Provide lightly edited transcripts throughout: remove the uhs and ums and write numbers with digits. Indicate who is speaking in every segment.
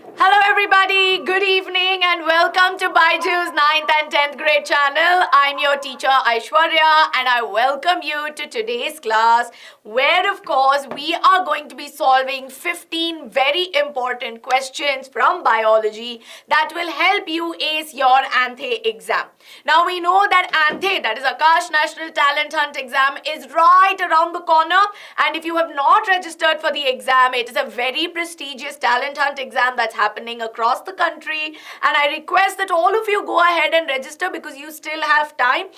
Speaker 1: Hello everybody, good evening and welcome to Baiju's 9th and 10th grade channel. I'm your teacher Aishwarya and I welcome you to today's class where of course we are going to be solving 15 very important questions from biology that will help you ace your ANTHE exam. Now we know that ANTHE, that is Akash National Talent Hunt exam, is right around the corner, and if you have not registered for the exam, it is a very prestigious talent hunt exam that's happening across the country, and I request that all of you go ahead and register because you still have time,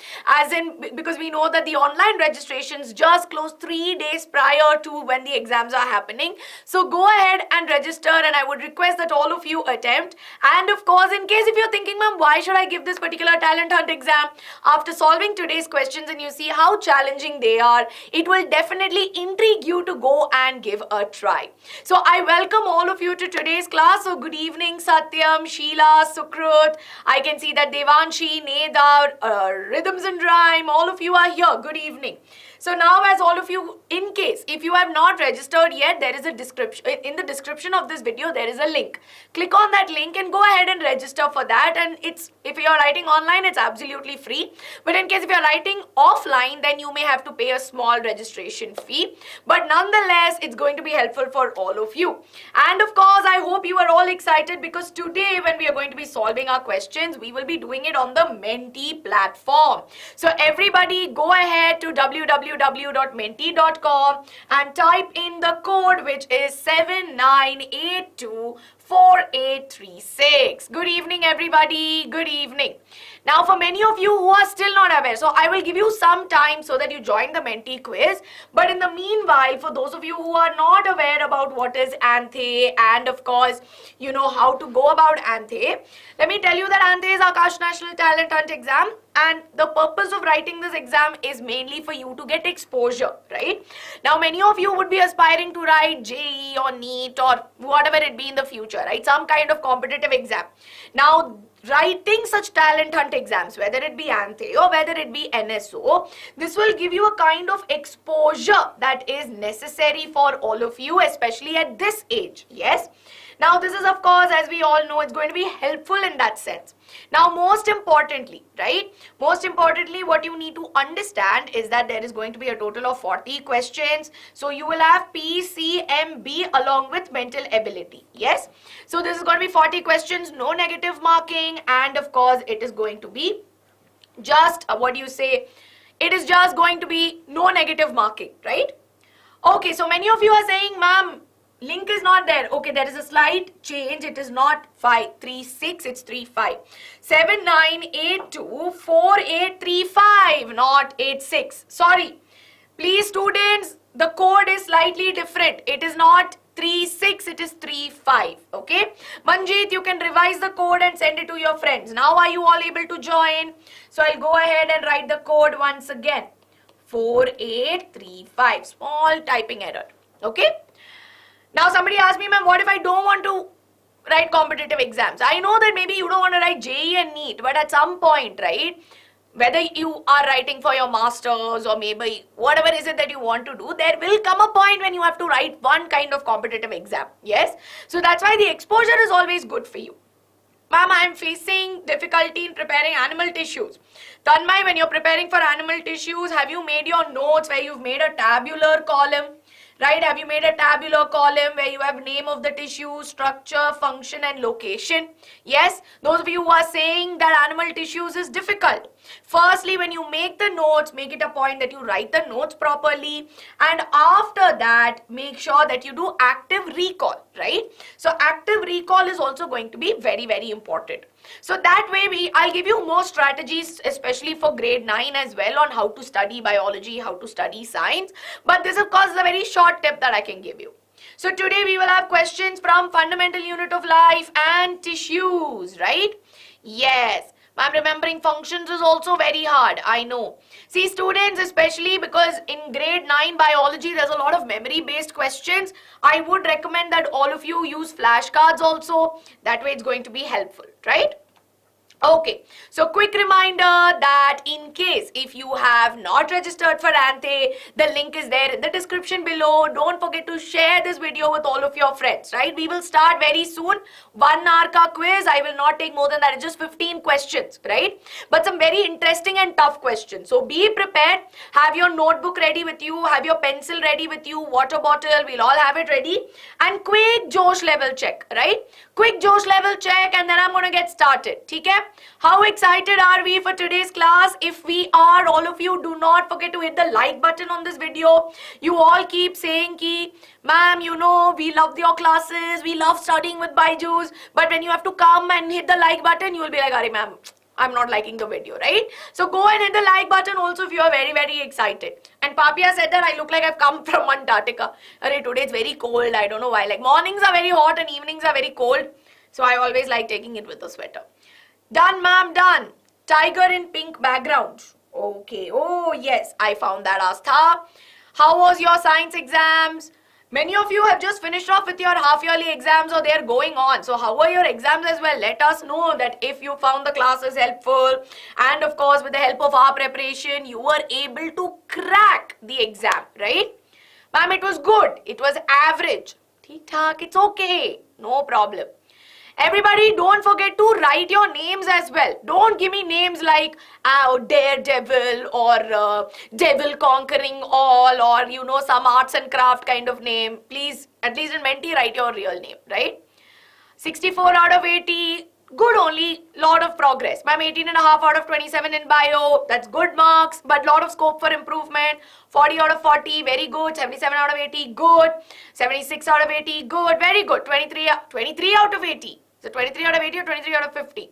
Speaker 1: because we know that the online registrations just close 3 days prior to when the exams are happening. So go ahead and register, and I would request that all of you attempt. And of course, in case if you're thinking, ma'am, why should I give this particular talent hunt exam? After solving today's questions and you see how challenging they are, it will definitely intrigue you to go and give a try. So I welcome all of you to today's class. So good evening, Satyam, Sheila, Sukrut. I can see that Devanshi, Neda, Rhythms and Rhyme, all of you are here. Good evening. So now, as all of you, in case if you have not registered yet, there is a description in the description of this video. There is a link. Click on that link and go ahead and register for that. And if you are writing online, it's absolutely free. But in case if you are writing offline, then you may have to pay a small registration fee. But nonetheless, it's going to be helpful for all of you. And of course, I hope you are all excited because today, when we are going to be solving our questions, we will be doing it on the Menti platform. So everybody, go ahead to www.menti.com and type in the code, which is 79824836. Good evening, everybody. Good evening. Now, for many of you who are still not aware, so I will give you some time so that you join the Menti quiz. But in the meanwhile, for those of you who are not aware about what is ANTHE and of course, you know how to go about ANTHE, let me tell you that ANTHE is Akash National Talent Hunt exam. And the purpose of writing this exam is mainly for you to get exposure, right? Now, many of you would be aspiring to write JEE or NEET or whatever it be in the future, right? Some kind of competitive exam. Now, writing such talent hunt exams, whether it be ANTHE or whether it be NSO, this will give you a kind of exposure that is necessary for all of you, especially at this age, yes? Now, this is, of course, as we all know, it's going to be helpful in that sense. Now, most importantly, right? Most importantly, what you need to understand is that there is going to be a total of 40 questions. So, you will have PCMB along with mental ability. Yes? So, this is going to be 40 questions, no negative marking. And, of course, it is going to be just, it is just going to be no negative marking, right? Okay, so many of you are saying, ma'am, link is not there. Okay, there is a slight change. It is not 536, it's 35. 79824835, not 86. Sorry. Please, students, the code is slightly different. It is not 36, it is 35. Okay. Manjeet, you can revise the code and send it to your friends. Now, are you all able to join? So, I'll go ahead and write the code once again. 4835. Small typing error. Okay. Now, somebody asked me, ma'am, what if I don't want to write competitive exams? I know that maybe you don't want to write JEE and NEET, but at some point, right, whether you are writing for your masters or maybe whatever is it that you want to do, there will come a point when you have to write one kind of competitive exam. Yes? So, that's why the exposure is always good for you. Ma'am, I am facing difficulty in preparing animal tissues. Tanmay, when you're preparing for animal tissues, have you made your notes where you've made a tabular column? Right? Have you made a tabular column where you have name of the tissue, structure, function and location? Yes? Those of you who are saying that animal tissues is difficult. Firstly, when you make the notes, make it a point that you write the notes properly. And after that, make sure that you do active recall, right? So, active recall is also going to be very, very important. So, that way I'll give you more strategies, especially for grade 9 as well, on how to study biology, how to study science. But this, of course, is a very short tip that I can give you. So, today we will have questions from fundamental unit of life and tissues, right? Yes. Ma'am, remembering functions is also very hard, I know. See, students, especially because in grade 9 biology, there's a lot of memory-based questions. I would recommend that all of you use flashcards also. That way, it's going to be helpful, right? Okay, so quick reminder that in case if you have not registered for Ante, the link is there in the description below. Don't forget to share this video with all of your friends, right? We will start very soon. 1 hour ka quiz. I will not take more than that. It's just 15 questions, right? But some very interesting and tough questions. So be prepared. Have your notebook ready with you. Have your pencil ready with you. Water bottle. We'll all have it ready. And quick Josh level check, right? Quick Josh level check and then I'm going to get started. Okay? How excited are we for today's class? If we are, all of you, do not forget to hit the like button on this video. You all keep saying ki, ma'am, you know, we love your classes, we love studying with Byju's, but when you have to come and hit the like button, you will be like, Arey ma'am, I'm not liking the video, right? So go and hit the like button also if you are very, very excited. And Papia said that I look like I've come from Antarctica. Arey, today it's very cold, I don't know why. Like mornings are very hot and evenings are very cold. So I always like taking it with a sweater. Done, ma'am, done. Tiger in pink background. Okay. Oh, yes. I found that, Astha. How was your science exams? Many of you have just finished off with your half-yearly exams or they're going on. So how were your exams as well? Let us know that if you found the classes helpful. And of course, with the help of our preparation, you were able to crack the exam, right? Ma'am, it was good. It was average. Theek-thaak, it's okay. No problem. Everybody, don't forget to write your names as well. Don't give me names like Daredevil or Devil Conquering All or, you know, some arts and craft kind of name. Please, at least in Menti, write your real name, right? 64 out of 80, good only, lot of progress. Ma'am, 18.5 out of 27 in bio, that's good marks, but lot of scope for improvement. 40 out of 40, very good. 77 out of 80, good. 76 out of 80, good, very good. 23 out of 80. So 23 out of 80 or 23 out of 50.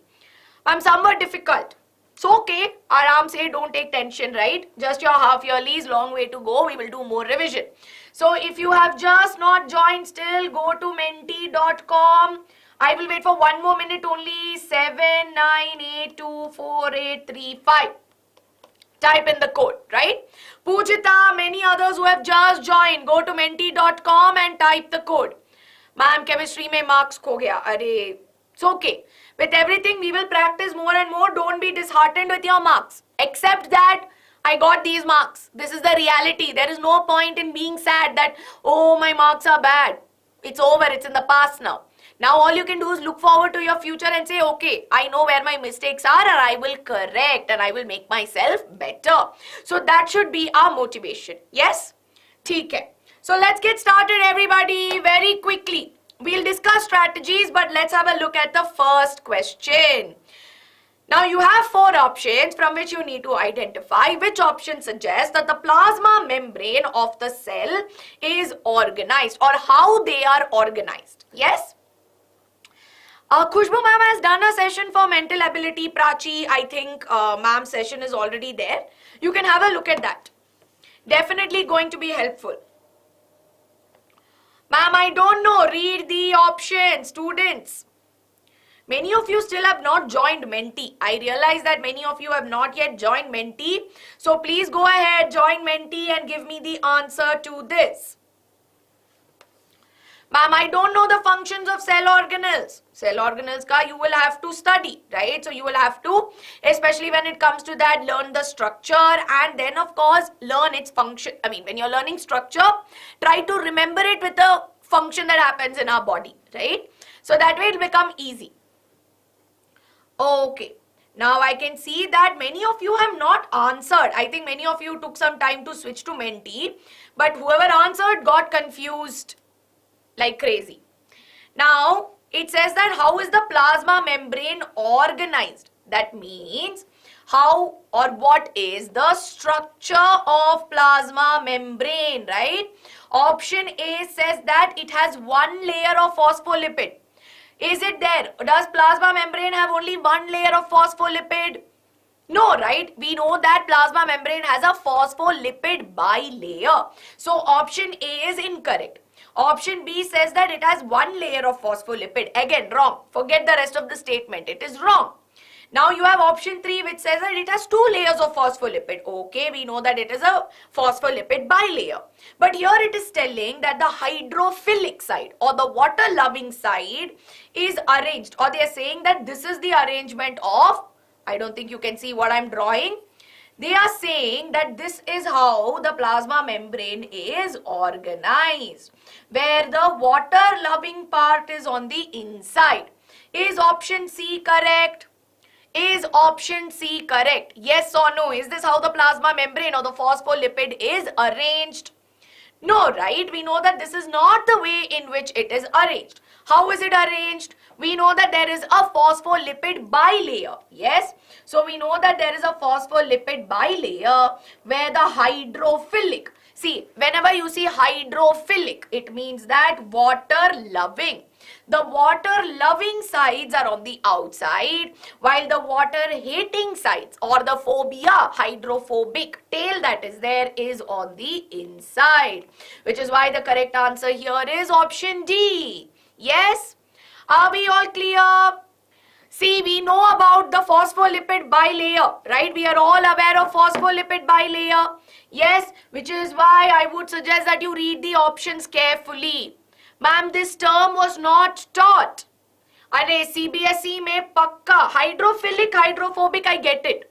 Speaker 1: Ma'am, somewhat difficult. It's okay. Aram say don't take tension, right? Just your half yearlies, long way to go. We will do more revision. So if you have just not joined still, go to menti.com. I will wait for 1 more minute only. 79824835. Type in the code, right? Pujita, many others who have just joined, go to menti.com and type the code. Ma'am, chemistry mein marks kho gaya. Arey, it's okay. With everything, we will practice more and more. Don't be disheartened with your marks. Accept that I got these marks. This is the reality. There is no point in being sad that, oh, my marks are bad. It's over. It's in the past now. Now all you can do is look forward to your future and say, okay, I know where my mistakes are and I will correct and I will make myself better. So that should be our motivation. Yes? Theek hai. So let's get started, everybody, very quickly. We'll discuss strategies, but let's have a look at the first question. Now you have 4 options from which you need to identify which option suggests that the plasma membrane of the cell is organized or how they are organized. Yes? Khushbu ma'am has done a session for mental ability. Prachi, I think ma'am's session is already there. You can have a look at that. Definitely going to be helpful. Ma'am, I don't know. Read the options, students. Many of you still have not joined Menti. I realize that many of you have not yet joined Menti. So please go ahead, join Menti and give me the answer to this. Ma'am, I don't know the functions of cell organelles. Cell organelles ka you will have to study, right? So you will have to, especially when it comes to that, learn the structure and then of course learn its function. I mean, when you're learning structure, try to remember it with a function that happens in our body, right? So that way it will become easy. Okay. Now I can see that many of you have not answered. I think many of you took some time to switch to Menti, but whoever answered got confused like crazy. Now, it says that how is the plasma membrane organized? That means how or what is the structure of plasma membrane, right? Option A says that it has 1 layer of phospholipid. Is it there? Does plasma membrane have only 1 layer of phospholipid? No, right? We know that plasma membrane has a phospholipid bilayer. So option A is incorrect. Option B says that it has 1 layer of phospholipid. Again, wrong. Forget the rest of the statement. It is wrong. Now you have option 3 which says that it has 2 layers of phospholipid. Okay, we know that it is a phospholipid bilayer. But here it is telling that the hydrophilic side or the water loving side is arranged, or they are saying that this is the arrangement of, I don't think you can see what I'm drawing. They are saying that this is how the plasma membrane is organized, where the water loving part is on the inside. Is option C correct? Is option C correct? Yes or no? Is this how the plasma membrane or the phospholipid is arranged? No, right? We know that this is not the way in which it is arranged. How is it arranged? We know that there is a phospholipid bilayer. Yes? So we know that there is a phospholipid bilayer where the hydrophilic. See, whenever you see hydrophilic, it means that water loving. The water loving sides are on the outside, while the water hating sides or the phobia, hydrophobic tail that is there, is on the inside. Which is why the correct answer here is option D. Yes? Are we all clear? See, we know about the phospholipid bilayer, right? We are all aware of phospholipid bilayer. Yes, which is why I would suggest that you read the options carefully. Ma'am, this term was not taught. Arey, CBSE mein pakka. Hydrophilic, hydrophobic, I get it.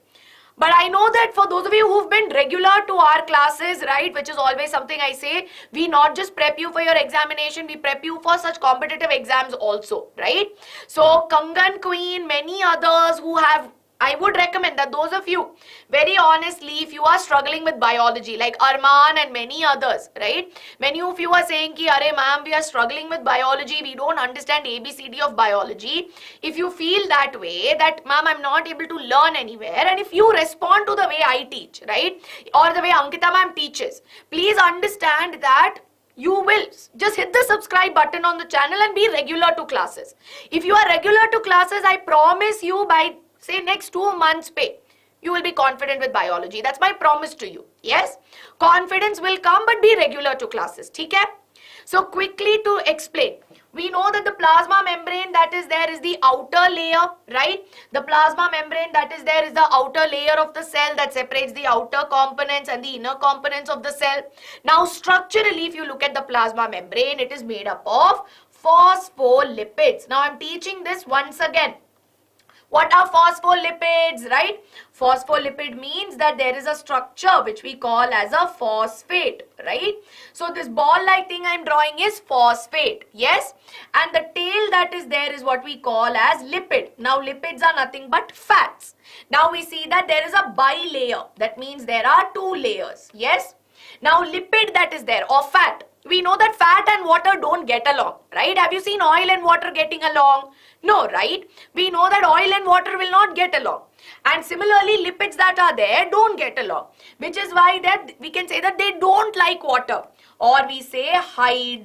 Speaker 1: But I know that for those of you who've been regular to our classes, right, which is always something I say, we not just prep you for your examination, we prep you for such competitive exams also, right? So, Kangan Queen, many others who have, I would recommend that those of you, very honestly, if you are struggling with biology, like Arman and many others, right? Many of you are saying ki, "Arey ma'am, we are struggling with biology, we don't understand ABCD of biology." If you feel that way, that ma'am, I'm not able to learn anywhere, and if you respond to the way I teach, right? Or the way Ankita ma'am teaches, please understand that you will just hit the subscribe button on the channel and be regular to classes. If you are regular to classes, I promise you by say next 2 months pay, you will be confident with biology. That's my promise to you. Yes? Confidence will come, but be regular to classes. Okay? So quickly to explain. We know that the plasma membrane that is there is the outer layer, right? The plasma membrane that is there is the outer layer of the cell that separates the outer components and the inner components of the cell. Now structurally, if you look at the plasma membrane, it is made up of phospholipids. Now I'm teaching this once again. What are phospholipids, right? Phospholipid means that there is a structure which we call as a phosphate, right? So this ball-like thing I'm drawing is phosphate, yes? And the tail that is there is what we call as lipid. Now lipids are nothing but fats. Now we see that there is a bilayer. That means there are 2 layers, yes? Now lipid that is there or fat. We know that fat and water don't get along, right? Have you seen oil and water getting along? No, right? We know that oil and water will not get along. And similarly, lipids that are there don't get along. Which is why that we can say that they don't like water. Or we say hydrophobic.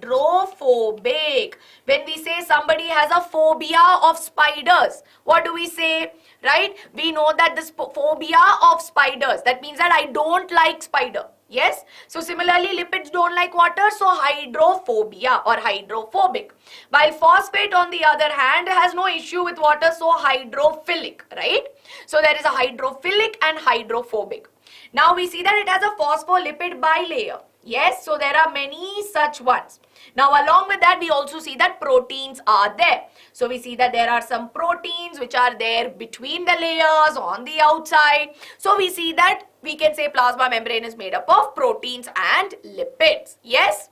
Speaker 1: When we say somebody has a phobia of spiders, what do we say? Right? We know that this phobia of spiders, that means that I don't like spider. Yes? So similarly, lipids don't like water, so hydrophobia or hydrophobic. While phosphate on the other hand has no issue with water, so hydrophilic, right? So there is a hydrophilic and hydrophobic. Now we see that it has a phospholipid bilayer. Yes, so there are many such ones. Now along with that, we also see that proteins are there. So we see that there are some proteins which are there between the layers on the outside. So we see that we can say plasma membrane is made up of proteins and lipids. Yes?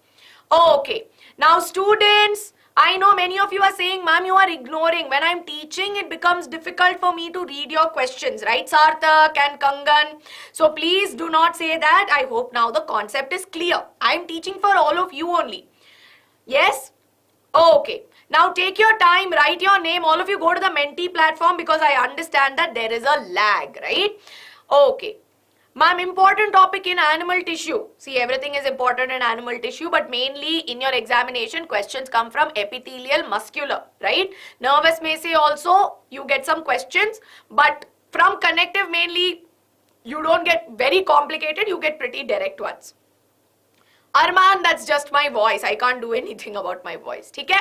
Speaker 1: Okay. Now students, I know many of you are saying, ma'am, you are ignoring. When I'm teaching, it becomes difficult for me to read your questions, right, Sarthak and Kangan? So please do not say that. I hope now the concept is clear. I'm teaching for all of you only. Yes? Okay. Now take your time, write your name. All of you go to the Menti platform because I understand that there is a lag, right? Okay. Ma'am, important topic in animal tissue. See, everything is important in animal tissue, but mainly in your examination, questions come from epithelial muscular, right? Nervous may say also, you get some questions, but from connective mainly, you don't get very complicated, you get pretty direct ones. Arman, that's just my voice. I can't do anything about my voice. Okay?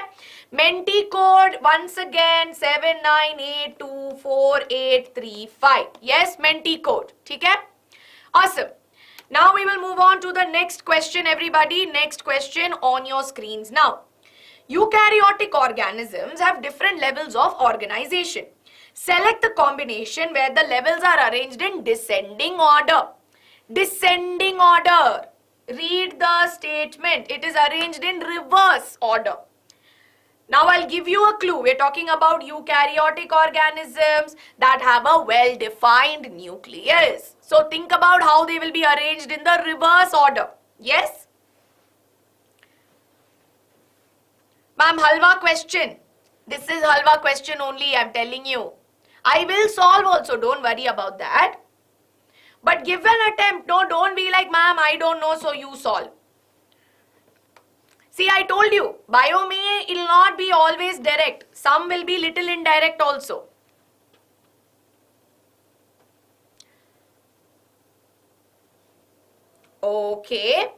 Speaker 1: Menti code once again 79824835. Yes, Menti code. Okay? Awesome. Now we will move on to the next question, everybody. Next question on your screens now. Eukaryotic organisms have different levels of organization. Select the combination where the levels are arranged in descending order. Descending order. Read the statement. It is arranged in reverse order. Now I'll give you a clue. We're talking about eukaryotic organisms that have a well-defined nucleus. So think about how they will be arranged in the reverse order. Yes? Ma'am, halwa question. This is halwa question only, I'm telling you. I will solve also, don't worry about that. But give an attempt. No, don't be like, ma'am, I don't know, so you solve. See, I told you, bio mein it will not be always direct. Some will be little indirect also. Okay.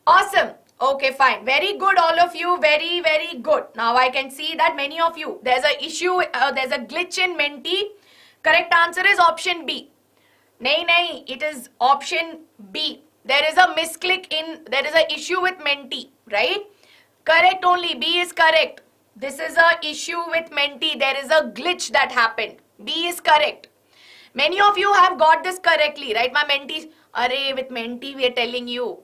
Speaker 1: Awesome. Okay, fine. Very good, all of you. Very, very good. Now I can see that many of you, there's a issue, there's a glitch in Menti. Correct answer is option B. Nahi, it is option B. There is a misclick there is an issue with Menti, right? Correct only. B is correct. This is a issue with Menti. There is a glitch that happened. B is correct. Many of you have got this correctly, right? My Menti, array with Menti we are telling you.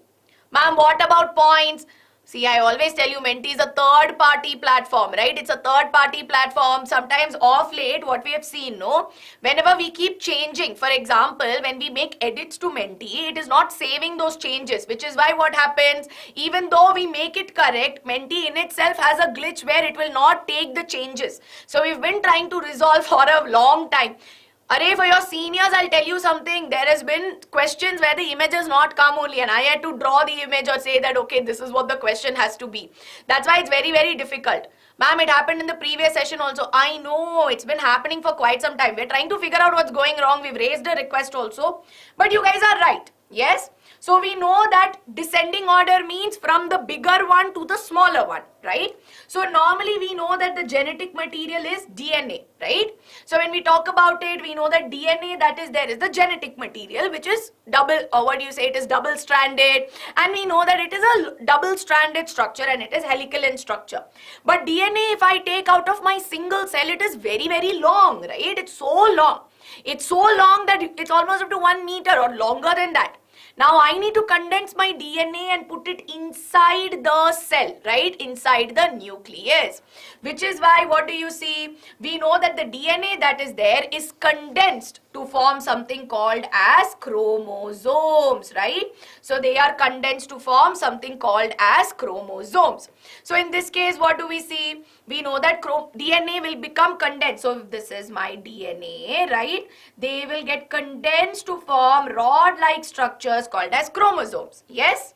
Speaker 1: Ma'am, what about points? See, I always tell you Menti is a third-party platform, right? It's a third-party platform. Sometimes off late, what we have seen, no? Whenever we keep changing, for example, when we make edits to Menti, it is not saving those changes, which is why what happens, even though we make it correct, Menti in itself has a glitch where it will not take the changes. So we've been trying to resolve for a long time. Array, for your seniors, I'll tell you something. There has been questions where the image has not come only and I had to draw the image or say that, okay, this is what the question has to be. That's why it's very, very difficult. Ma'am, it happened in the previous session also. I know, it's been happening for quite some time. We're trying to figure out what's going wrong. We've raised a request also. But you guys are right. Yes? So we know that descending order means from the bigger one to the smaller one, right? So normally we know that the genetic material is DNA, right? So when we talk about it, we know that DNA that is there is the genetic material, which is it is double-stranded, and we know that it is a double-stranded structure and it is helical in structure. But DNA, if I take out of my single cell, it is very, very long, right? It's so long. It's so long that it's almost up to 1 meter or longer than that. Now I need to condense my DNA and put it inside the cell, right? Inside the nucleus. Which is why, what do you see? We know that the DNA that is there is condensed to form something called as chromosomes, right? So they are condensed to form something called as chromosomes. So in this case, what do we see? We know that DNA will become condensed. So if this is my DNA, right? They will get condensed to form rod-like structures called as chromosomes. Yes?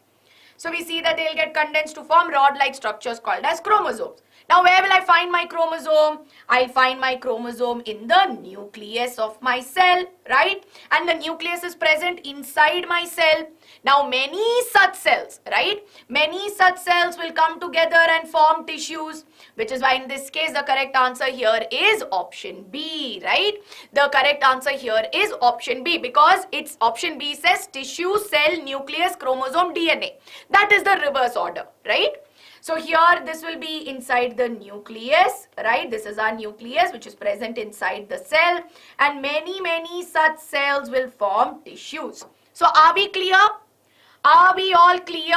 Speaker 1: So we see that they will get condensed to form rod-like structures called as chromosomes. Now where will I find my chromosome? I'll find my chromosome in the nucleus of my cell, right? And the nucleus is present inside my cell. Now many such cells, right? Many such cells will come together and form tissues, which is why in this case the correct answer here is option B, right? The correct answer here is option B because it's option B says tissue, cell, nucleus, chromosome, DNA. That is the reverse order, right? So here this will be inside the nucleus, right? This is our nucleus which is present inside the cell and many such cells will form tissues. So are we clear? Are we all clear?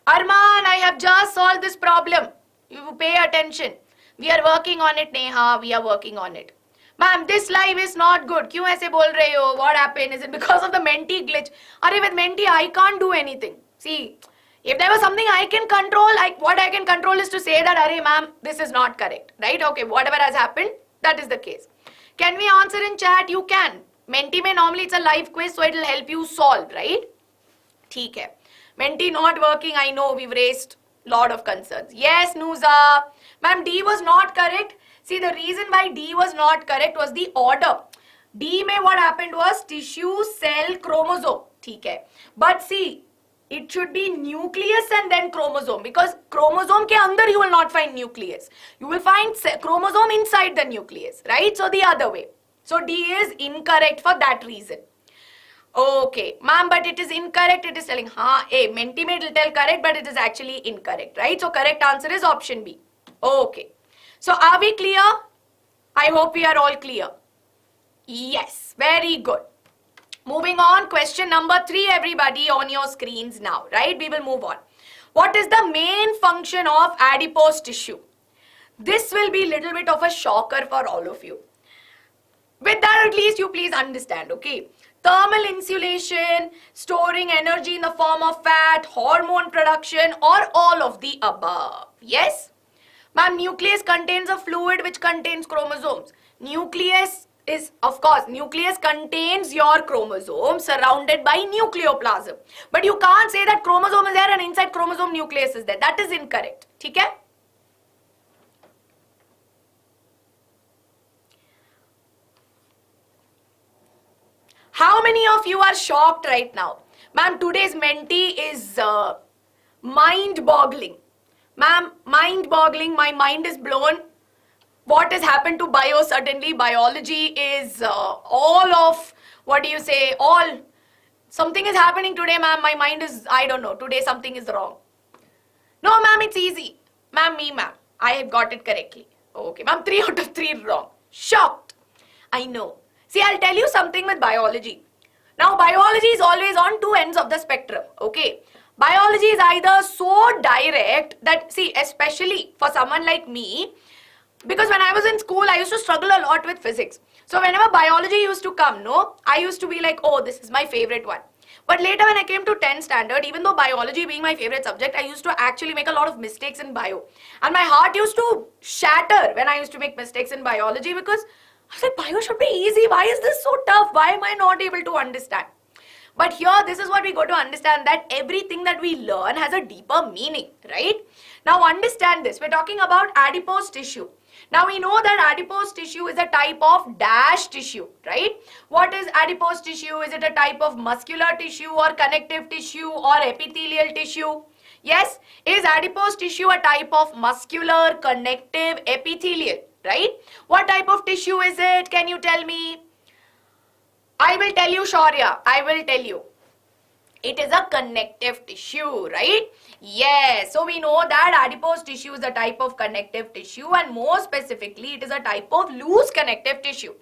Speaker 1: Arman, I have just solved this problem. You pay attention. We are working on it, Neha. We are working on it. Ma'am, this live is not good. क्यों ऐसे बोल रहे हो? What happened? Is it because of the Menti glitch? अरे with Menti, I can't do anything. See, if there was something I can control, what I can control is to say that, array ma'am, this is not correct, right? Okay, whatever has happened, that is the case. Can we answer in chat? You can. Menti mein normally it's a live quiz, so it will help you solve, right? ठीक है. Menti not working, I know, we've raised lot of concerns. Yes, Nuza. Ma'am, D was not correct. See, the reason why D was not correct was the order. D में what happened was tissue, cell, chromosome. ठीक है. But see, it should be nucleus and then chromosome, because chromosome के अंदर you will not find nucleus. You will find chromosome inside the nucleus, right? So the other way. So D is incorrect for that reason. Okay, ma'am, but it is incorrect. It is telling, Mentimeter will tell correct, but it is actually incorrect, right? So correct answer is option B. Okay. So are we clear? I hope we are all clear. Yes, very good. Moving on, question number 3, everybody on your screens now, right? We will move on. What is the main function of adipose tissue? This will be a little bit of a shocker for all of you. With that, at least you please understand, okay? Thermal insulation, storing energy in the form of fat, hormone production, or all of the above. Yes? Ma'am, nucleus contains a fluid which contains chromosomes. Nucleus is, of course, nucleus contains your chromosome surrounded by nucleoplasm. But you can't say that chromosome is there and inside chromosome nucleus is there. That is incorrect. Okay? How many of you are shocked right now? Ma'am, today's Menti is mind-boggling. Ma'am, mind-boggling. My mind is blown. What has happened to bio suddenly? Biology is all of, what do you say, all. Something is happening today, ma'am. My mind is, I don't know. Today something is wrong. No, ma'am, it's easy. Ma'am, I have got it correctly. Okay, ma'am, 3 out of 3 wrong. Shocked. I know. See, I'll tell you something with biology. Now, biology is always on 2 ends of the spectrum, okay? Biology is either so direct that, see, especially for someone like me, because when I was in school, I used to struggle a lot with physics. So whenever biology used to come, I used to be like, oh, this is my favorite one. But later when I came to 10th standard, even though biology being my favorite subject, I used to actually make a lot of mistakes in bio. And my heart used to shatter when I used to make mistakes in biology, because I was like, bio should be easy. Why is this so tough? Why am I not able to understand? But here, this is what we got to understand, that everything that we learn has a deeper meaning, right? Now understand this. We're talking about adipose tissue. Now we know that adipose tissue is a type of dash tissue, right? What is adipose tissue? Is it a type of muscular tissue or connective tissue or epithelial tissue? Yes, is adipose tissue a type of muscular, connective, epithelial, right? What type of tissue is it? Can you tell me? I will tell you, Shaurya. I will tell you. It is a connective tissue, right? Yes. So we know that adipose tissue is a type of connective tissue, and more specifically, it is a type of loose connective tissue.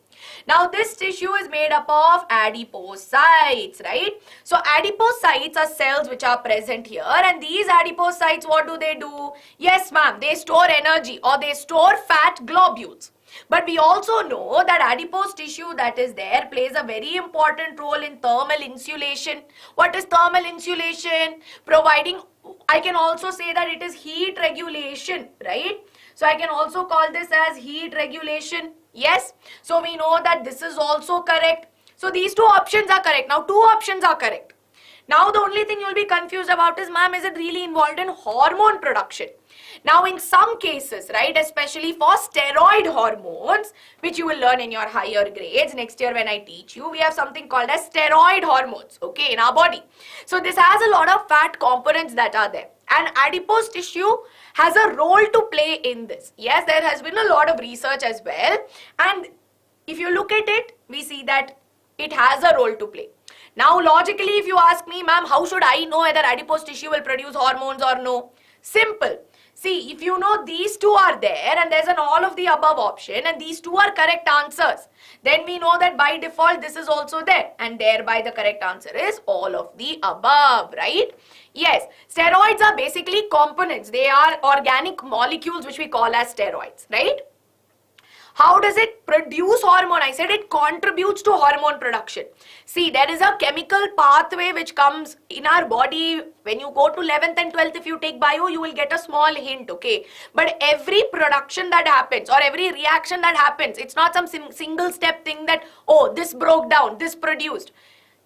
Speaker 1: Now this tissue is made up of adipocytes, right? So adipocytes are cells which are present here, and these adipocytes, what do? Yes, ma'am, they store energy or they store fat globules. But we also know that adipose tissue that is there plays a very important role in thermal insulation. What is thermal insulation? Providing, I can also say that it is heat regulation, right? So I can also call this as heat regulation. Yes. So we know that this is also correct. So these 2 options are correct. Now 2 options are correct. Now the only thing you'll be confused about is, ma'am, is it really involved in hormone production? Now in some cases, right, especially for steroid hormones, which you will learn in your higher grades next year when I teach you, we have something called as steroid hormones, okay, in our body. So this has a lot of fat components that are there. And adipose tissue has a role to play in this. Yes, there has been a lot of research as well. And if you look at it, we see that it has a role to play. Now, logically, if you ask me, ma'am, how should I know whether adipose tissue will produce hormones or no? Simple. See, if you know these 2 are there and there's an all of the above option and these 2 are correct answers, then we know that by default this is also there, and thereby the correct answer is all of the above, right? Yes, steroids are basically components. They are organic molecules which we call as steroids, right? How does it produce hormone? I said it contributes to hormone production. See, there is a chemical pathway which comes in our body. When you go to 11th and 12th, if you take bio, you will get a small hint, okay? But every production that happens or every reaction that happens, it's not some single step thing that, oh, this broke down, this produced.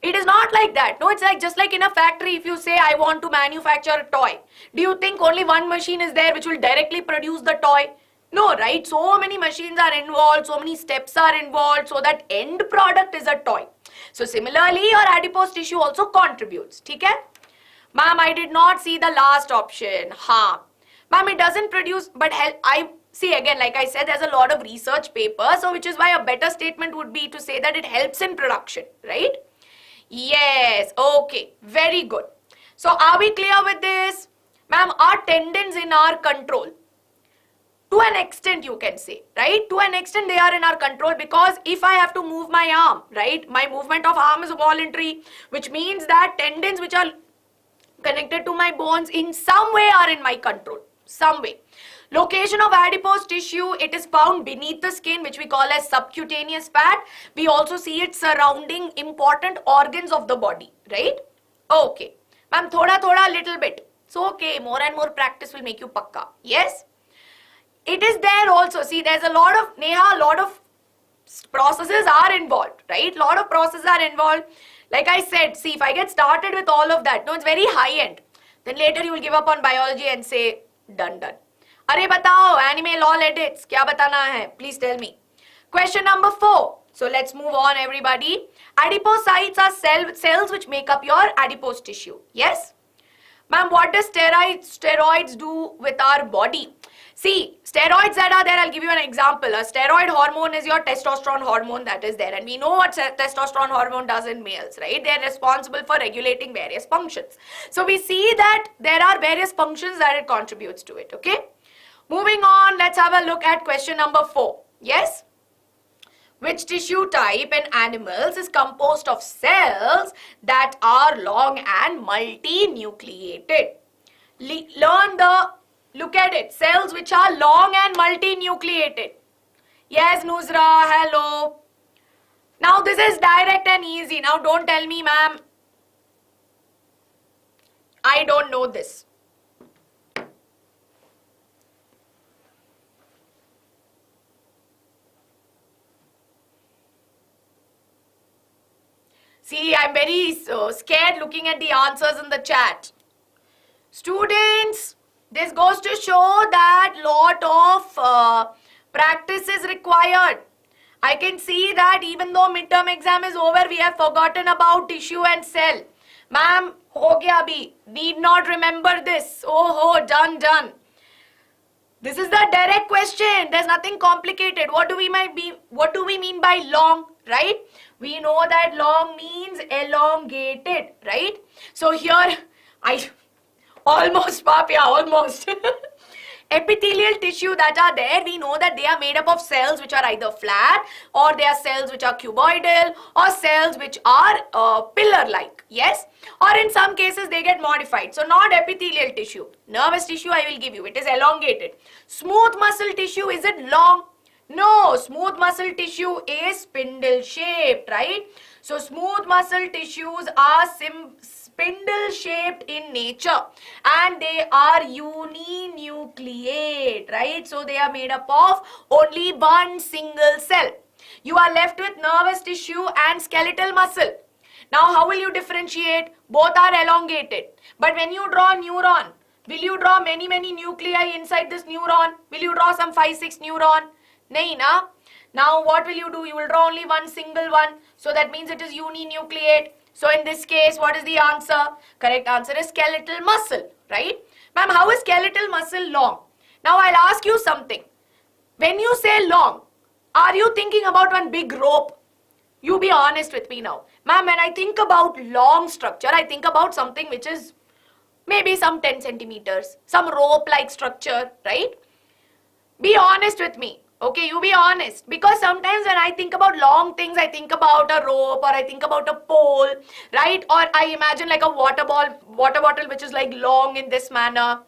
Speaker 1: It is not like that. No, it's like just like in a factory, if you say, I want to manufacture a toy. Do you think only one machine is there which will directly produce the toy? No, right? So many machines are involved, so many steps are involved, so that end product is a toy. So similarly, your adipose tissue also contributes. Okay? Ma'am, I did not see the last option. Ma'am, it doesn't produce, but I see again, like I said, there's a lot of research papers, so which is why a better statement would be to say that it helps in production, right? Yes, okay, very good. So are we clear with this? Ma'am, are tendons in our control? To an extent, you can say, right? To an extent, they are in our control, because if I have to move my arm, right, my movement of arm is voluntary, which means that tendons which are connected to my bones in some way are in my control, some way. Location of adipose tissue, it is found beneath the skin, which we call as subcutaneous fat. We also see it surrounding important organs of the body, right? Okay. Ma'am, thoda, little bit. So, okay, more and more practice will make you pakka. Yes? It is there also. See, there's a lot of, Neha, a lot of processes are involved, right? Lot of processes are involved. Like I said, see, if I get started with all of that, no, it's very high end. Then later you will give up on biology and say, done. Arey batao, anime lol edits, kya batana hai? Please tell me. Question number 4. So let's move on, everybody. Adipocytes are cells which make up your adipose tissue. Yes? Ma'am, what does steroids do with our body? See, steroids that are there, I'll give you an example. A steroid hormone is your testosterone hormone that is there. And we know what testosterone hormone does in males, right? They're responsible for regulating various functions. So we see that there are various functions that it contributes to it, okay? Moving on, let's have a look at question number 4. Yes? Which tissue type in animals is composed of cells that are long and multinucleated? Look at it. Cells which are long and multinucleated. Yes, Nuzra, hello. Now this is direct and easy. Now don't tell me, ma'am, I don't know this. See, I'm very scared looking at the answers in the chat. Students, this goes to show that lot of practice is required. I can see that even though midterm exam is over, we have forgotten about tissue and cell. Ma'am, ho gaya abhi. Need not remember this. Oh, done. This is the direct question. There's nothing complicated. What do we mean by long, right? We know that long means elongated, right? So here, almost. Epithelial tissue that are there, we know that they are made up of cells which are either flat, or they are cells which are cuboidal, or cells which are pillar-like, yes? Or in some cases, they get modified. So not epithelial tissue. Nervous tissue, I will give you. It is elongated. Smooth muscle tissue, is it long? No, smooth muscle tissue is spindle-shaped, right? So smooth muscle tissues are spindle-shaped in nature, and they are uninucleate, right? So they are made up of only one single cell. You are left with nervous tissue and skeletal muscle. Now how will you differentiate? Both are elongated. But when you draw neuron, will you draw many nuclei inside this neuron? Will you draw some 5-6 neuron? Nahi na? Now what will you do? You will draw only one single one. So that means it is uninucleate. So in this case, what is the answer? Correct answer is skeletal muscle, right? Ma'am, how is skeletal muscle long? Now I'll ask you something. When you say long, are you thinking about one big rope? You be honest with me now. Ma'am, when I think about long structure, I think about something which is maybe some 10 centimeters, some rope-like structure, right? Be honest with me. Okay, you be honest. Because sometimes when I think about long things, I think about a rope, or I think about a pole, right? Or I imagine like a water bottle which is like long in this manner.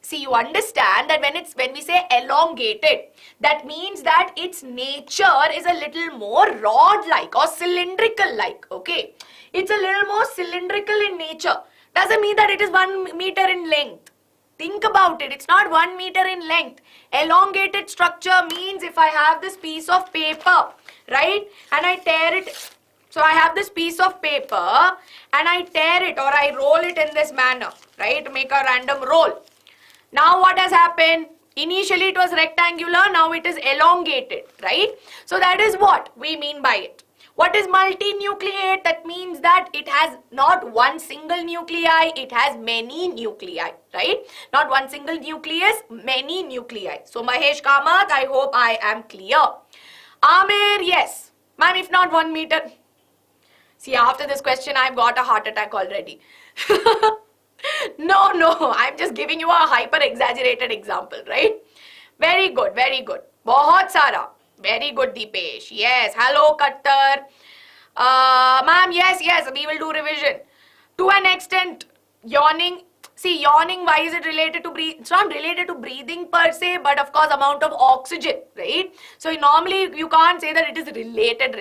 Speaker 1: See, you understand that when we say elongated, that means that its nature is a little more rod-like or cylindrical-like, okay? It's a little more cylindrical in nature. Doesn't mean that it is 1 meter in length. Think about it. It's not 1 meter in length. Elongated structure means if I have this piece of paper, right, and I tear it. So I have this piece of paper and I tear it, or I roll it in this manner, right, to make a random roll. Now what has happened? Initially it was rectangular, now it is elongated, right? So that is what we mean by it. What is multinucleate? That means that it has not one single nuclei, it has many nuclei, right? Not one single nucleus, many nuclei. So Mahesh Kamath, I hope I am clear. Amir, yes. Ma'am, if not 1 meter. See, after this question, I've got a heart attack already. No, I'm just giving you a hyper-exaggerated example, right? Very good, very good. Bahut sara. Very good, Deepesh. Yes. Hello, Kattar. Ma'am, yes, we will do revision. To an extent, yawning. See, yawning, why is it related to breathing? It's not related to breathing per se, but of course, amount of oxygen, right? So, normally, you can't say that it is related.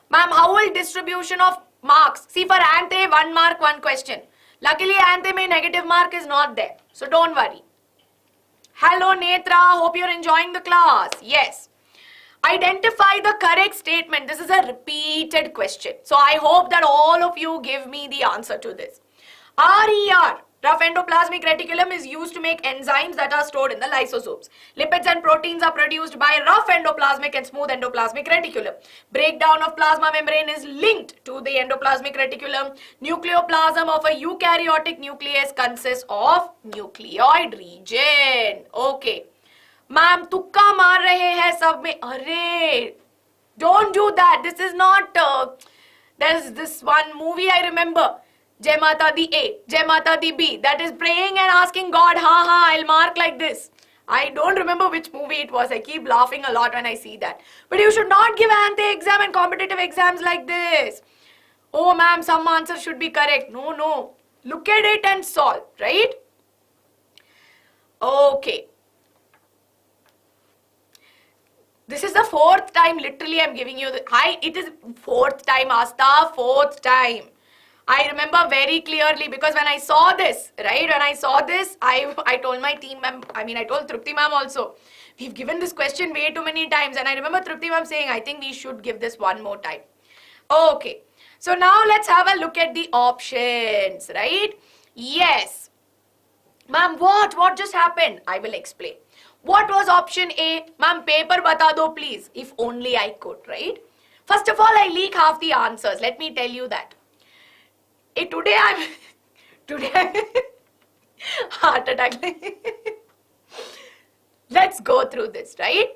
Speaker 1: Ma'am, how will distribution of marks? See, for Ante, 1 mark, 1 question. Luckily, Ante mein negative mark is not there. So, don't worry. Hello, Netra. Hope you're enjoying the class. Yes. Identify the correct statement. This is a repeated question. So, I hope that all of you give me the answer to this. RER, rough endoplasmic reticulum, is used to make enzymes that are stored in the lysosomes. Lipids and proteins are produced by rough endoplasmic and smooth endoplasmic reticulum. Breakdown of plasma membrane is linked to the endoplasmic reticulum. Nucleoplasm of a eukaryotic nucleus consists of nucleoid region. Okay. Ma'am, tukka maar rahe hai sab mein. Arre, don't do that. This is not, there's this one movie I remember. Jai Mata Di A, Jai Mata Di B. That is praying and asking God, I'll mark like this. I don't remember which movie it was. I keep laughing a lot when I see that. But you should not give Ante exam and competitive exams like this. Oh, ma'am, some answer should be correct. No. Look at it and solve, right? Okay. This is the 4th time, literally, I'm giving you the... It is 4th time, Asta, 4th time. I remember very clearly because when I saw this, right, I told my team, I told Trupti ma'am also, we've given this question way too many times, and I remember Trupti ma'am saying, I think we should give this one more time. Okay, so now let's have a look at the options, right? Yes. Ma'am, what just happened? I will explain. What was option A? Ma'am, paper bata do please, if only I could, right? First of all, I leak half the answers, let me tell you that. Today heart attack. Let's go through this, right?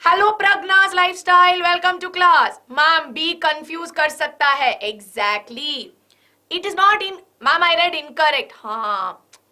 Speaker 1: Hello, Pragna's lifestyle. Welcome to class. Ma'am, be confused kar sakta hai. Exactly. It is not in... Ma'am, I read incorrect.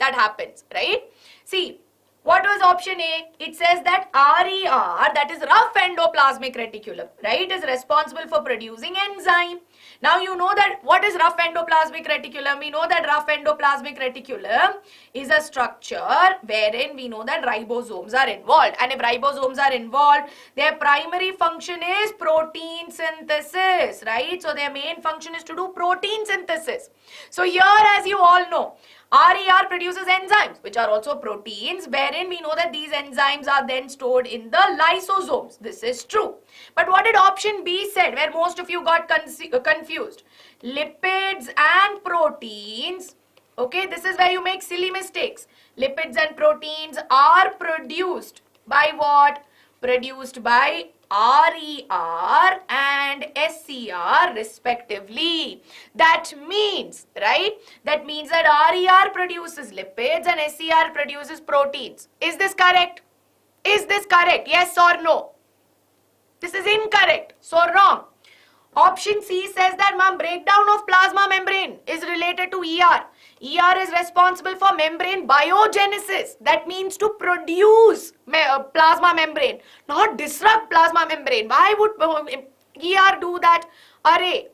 Speaker 1: That happens, right? See, what was option A? It says that RER, that is rough endoplasmic reticulum, right, is responsible for producing enzyme. Now you know that what is rough endoplasmic reticulum? We know that rough endoplasmic reticulum is a structure wherein we know that ribosomes are involved. And if ribosomes are involved, their primary function is protein synthesis, right? So their main function is to do protein synthesis. So here, as you all know, RER produces enzymes, which are also proteins, wherein we know that these enzymes are then stored in the lysosomes. This is true. But what did option B said, where most of you got confused? Lipids and proteins. Okay, this is where you make silly mistakes. Lipids and proteins are produced by what? Produced by RER and SCR respectively. That means, right? That means that RER produces lipids and SCR produces proteins. Is this correct? Is this correct? Yes or no? This is incorrect. So wrong. Option C says that, ma'am, breakdown of plasma membrane is related to ER. ER is responsible for membrane biogenesis. That means to produce plasma membrane, not disrupt plasma membrane. Why would ER do that? Array.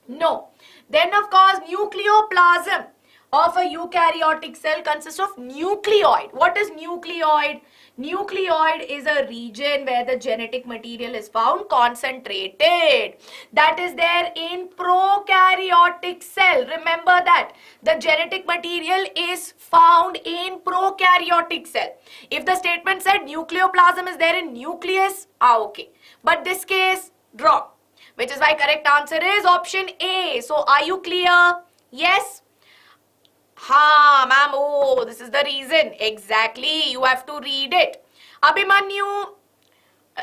Speaker 1: No. Then, of course, nucleoplasm of a eukaryotic cell consists of nucleoid. What is nucleoid? Nucleoid is a region where the genetic material is found concentrated. That is there in prokaryotic cell. Remember that. The genetic material is found in prokaryotic cell. If the statement said nucleoplasm is there in nucleus, okay. But this case, wrong. Which is why correct answer is option A. So are you clear? Yes? Ha, ma'am, oh, this is the reason. Exactly, you have to read it. Abhimanyu,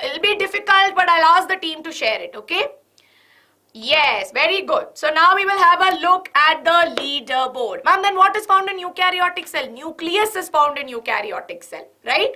Speaker 1: it'll be difficult, but I'll ask the team to share it, okay? Yes, very good. So now we will have a look at the leaderboard. Ma'am, then what is found in eukaryotic cell? Nucleus is found in eukaryotic cell, right?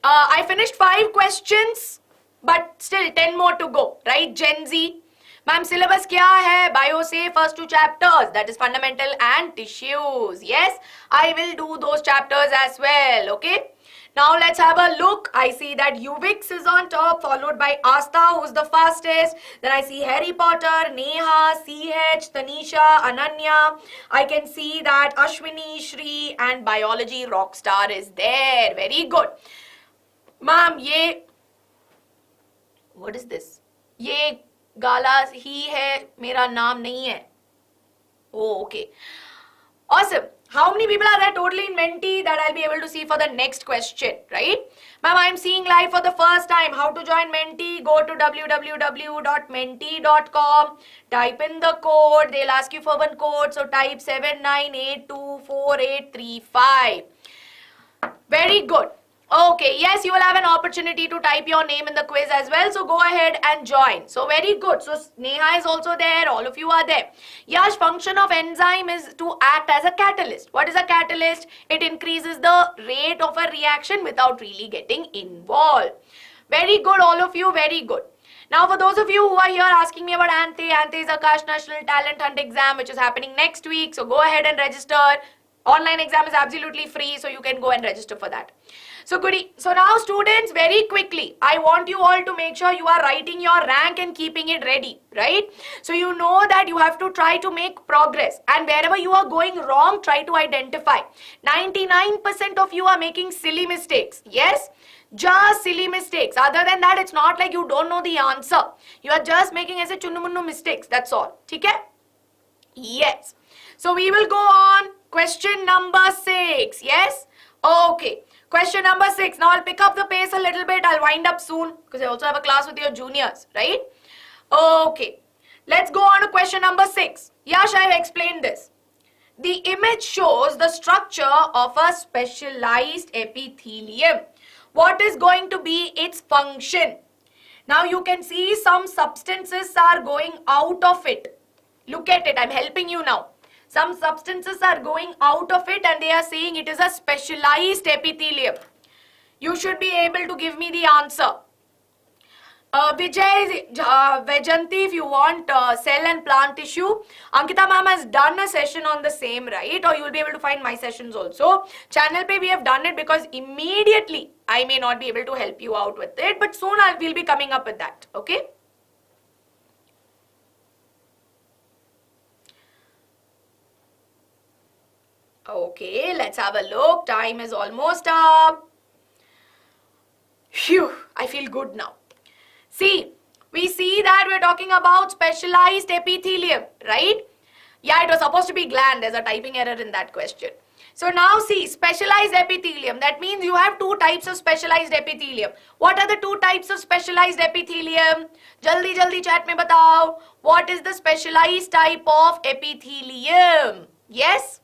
Speaker 1: I finished 5 questions, but still 10 more to go, right? Gen Z. Ma'am, syllabus kya hai? Bio se first 2 chapters, that is fundamental and tissues. Yes, I will do those chapters as well, okay? Now let's have a look. I see that Uvix is on top, followed by Asta, who's the fastest. Then I see Harry Potter, Neha, CH, Tanisha, Ananya. I can see that Ashwini, Shri, and Biology Rockstar is there. Very good. Ma'am, what is this? ये गाला ही है, मेरा नाम नहीं है. Oh, okay. Awesome. How many people are there totally in Menti that I'll be able to see for the next question, right? Ma'am, I'm seeing live for the first time. How to join Menti? Go to www.menti.com. Type in the code. They'll ask you for one code. So type 79824835. Very good. Okay, yes, you will have an opportunity to type your name in the quiz as well. So go ahead and join. So very good. So Neha is also there. All of you are there. Yash, function of enzyme is to act as a catalyst. What is a catalyst? It increases the rate of a reaction without really getting involved. Very good, all of you. Very good. Now, for those of you who are here asking me about Ante is Akash National Talent Hunt exam, which is happening next week. So go ahead and register. Online exam is absolutely free, so you can go and register for that. So goody. So now students, very quickly, I want you all to make sure you are writing your rank and keeping it ready, right? So you know that you have to try to make progress, and wherever you are going wrong, try to identify. 99% of you are making silly mistakes. Yes? Just silly mistakes. Other than that, it's not like you don't know the answer. You are just making as a chunnu-munnu mistakes. That's all. Okay? Yes. So we will go on. Question number 6. Yes? Okay. Question number 6. Now I'll pick up the pace a little bit. I'll wind up soon because I also have a class with your juniors, right? Okay. Let's go on to question number 6. Yash, I've explained this. The image shows the structure of a specialized epithelium. What is going to be its function? Now you can see some substances are going out of it. Look at it. I'm helping you now. Some substances are going out of it and they are saying it is a specialized epithelium. You should be able to give me the answer. Vijay, Vejanti, if you want cell and plant tissue, Ankita ma'am has done a session on the same, right? Or you will be able to find my sessions also. Channel pe we have done it because immediately I may not be able to help you out with it, but soon we'll be coming up with that, okay? Okay, let's have a look. Time is almost up. Phew, I feel good now. See, we see that we're talking about specialized epithelium, right? Yeah, it was supposed to be gland. There's a typing error in that question. So now see, specialized epithelium. That means you have 2 types of specialized epithelium. What are the 2 types of specialized epithelium? Jaldi jaldi chat mein batao. What is the specialized type of epithelium? Yes?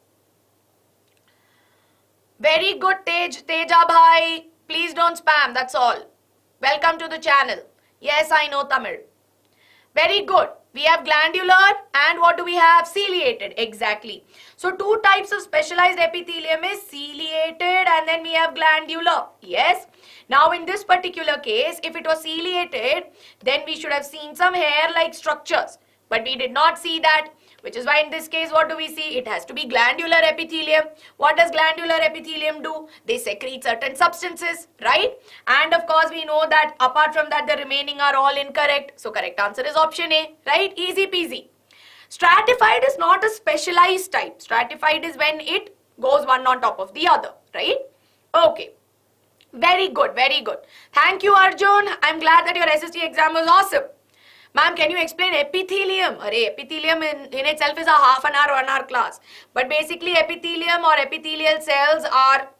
Speaker 1: Very good, Teja bhai. Please don't spam, that's all. Welcome to the channel. Yes, I know Tamil. Very good. We have glandular and what do we have? Ciliated. Exactly. So 2 types of specialized epithelium is ciliated and then we have glandular. Yes. Now in this particular case, if it was ciliated, then we should have seen some hair-like structures. But we did not see that. Which is why in this case, what do we see? It has to be glandular epithelium. What does glandular epithelium do? They secrete certain substances, right? And of course, we know that apart from that, the remaining are all incorrect. So correct answer is option A, right? Easy peasy. Stratified is not a specialized type. Stratified is when it goes one on top of the other, right? Okay. Very good, very good. Thank you, Arjun. I'm glad that your SST exam was awesome. Ma'am, can you explain epithelium? Epithelium in itself is a half an hour, 1 hour class. But basically epithelium or epithelial cells are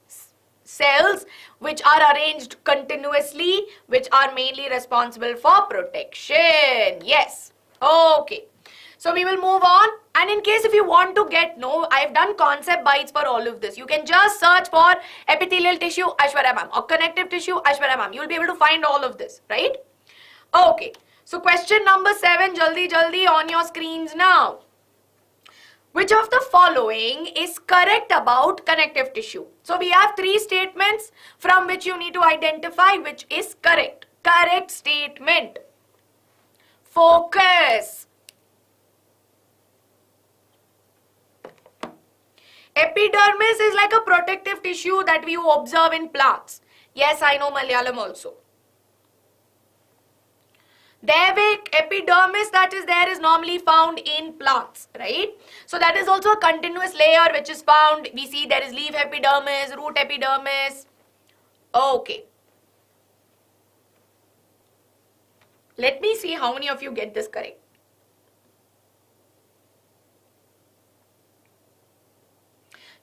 Speaker 1: cells which are arranged continuously, which are mainly responsible for protection. Yes. Okay. So we will move on And in case if you want to get, no, I've done concept bites for all of this. You can just search for epithelial tissue, Aishwarya ma'am, or connective tissue, Aishwarya ma'am. You'll be able to find all of this, right? Okay. So question number 7, jaldi on your screens now. Which of the following is correct about connective tissue? So we have 3 statements from which you need to identify which is correct. Correct statement. Focus. Epidermis is like a protective tissue that we observe in plants. Yes, I know Malayalam also. Devik, epidermis that is there is normally found in plants, right? So that is also a continuous layer which is found. We see there is leaf epidermis, root epidermis. Okay. Let me see how many of you get this correct.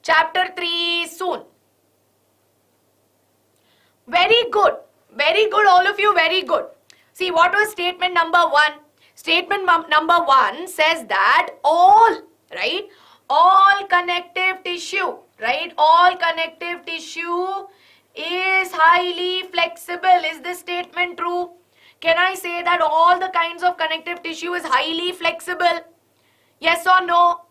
Speaker 1: Chapter 3 soon. Very good. Very good, all of you, very good. See, what was statement number 1? Statement number 1 says that all, right? All connective tissue, right? All connective tissue is highly flexible. Is this statement true? Can I say that all the kinds of connective tissue is highly flexible? Yes or no?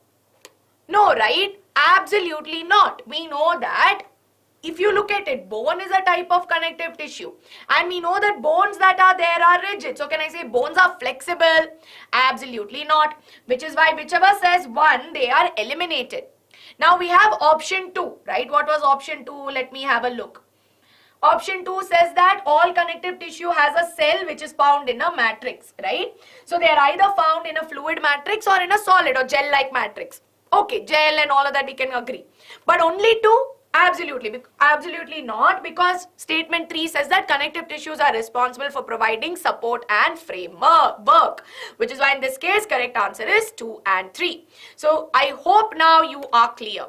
Speaker 1: No, right? Absolutely not. We know that if you look at it, bone is a type of connective tissue. And we know that bones that are there are rigid. So can I say bones are flexible? Absolutely not. Which is why whichever says 1, they are eliminated. Now we have option 2, right? What was option 2? Let me have a look. Option 2 says that all connective tissue has a cell which is found in a matrix, right? So they are either found in a fluid matrix or in a solid or gel-like matrix. Okay, gel and all of that we can agree. But only 2? Absolutely. Absolutely not, because statement 3 says that connective tissues are responsible for providing support and framework, which is why in this case correct answer is 2 and 3. So I hope now you are clear.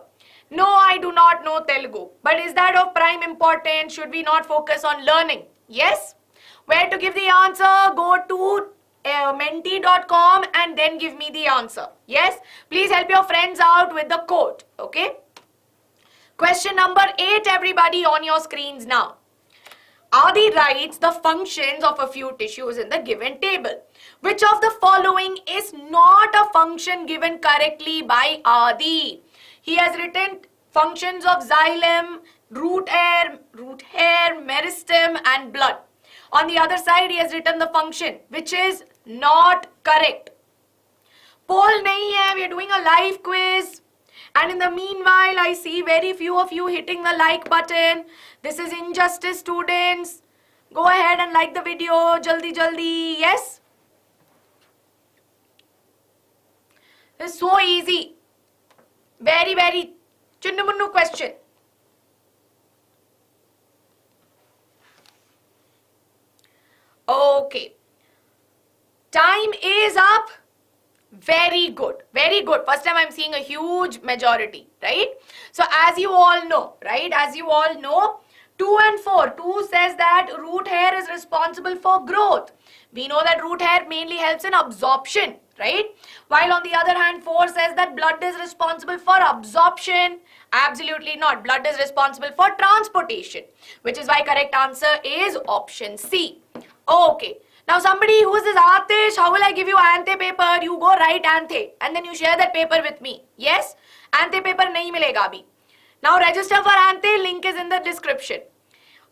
Speaker 1: No, I do not know Telugu. But is that of prime importance? Should we not focus on learning? Yes? Where to give the answer? Go to menti.com and then give me the answer. Yes? Please help your friends out with the code. Okay? Question number 8, everybody, on your screens now. Adi writes the functions of a few tissues in the given table. Which of the following is not a function given correctly by Adi? He has written functions of xylem, root hair, meristem and blood. On the other side, he has written the function which is not correct. Poll nahi hai, we are doing a live quiz. And in the meanwhile, I see very few of you hitting the like button. This is injustice, students. Go ahead and like the video. Jaldi, jaldi. Yes? It's so easy. Very, very chinnamunnu question. Okay. Time is up. Very good. Very good. First time I'm seeing a huge majority, right? So as you all know, right? As you all know, 2 and 4. 2 says that root hair is responsible for growth. We know that root hair mainly helps in absorption, right? While on the other hand, 4 says that blood is responsible for absorption. Absolutely not. Blood is responsible for transportation, which is why correct answer is option C. Okay. Now somebody who is this Atish, how will I give you Anthe paper? You go write Anthe and then you share that paper with me. Yes? Anthe paper nahi milega abhi. Now register for Anthe, link is in the description.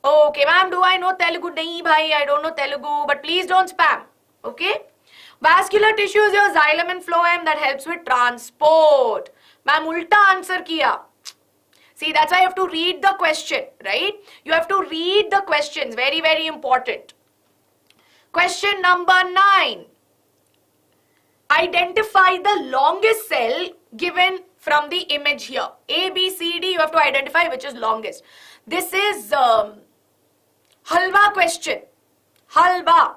Speaker 1: Okay, ma'am, do I know Telugu? Nahi bhai, I don't know Telugu, but please don't spam. Okay? Vascular tissue is your xylem and phloem that helps with transport. Ma'am, ulta answer kiya. See, that's why you have to read the question, right? You have to read the questions. Very, very important. Question number 9. Identify the longest cell given from the image here. A, B, C, D, you have to identify which is longest. This is Halva question. Halva.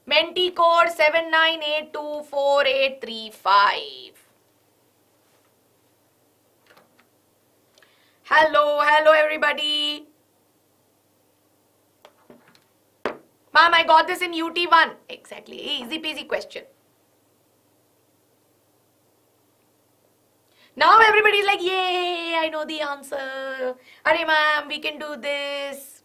Speaker 1: Menti code 79824835. Hello everybody. Ma'am, I got this in UT1. Exactly. Easy peasy question. Now everybody's like, yay, I know the answer. Arey ma'am, we can do this.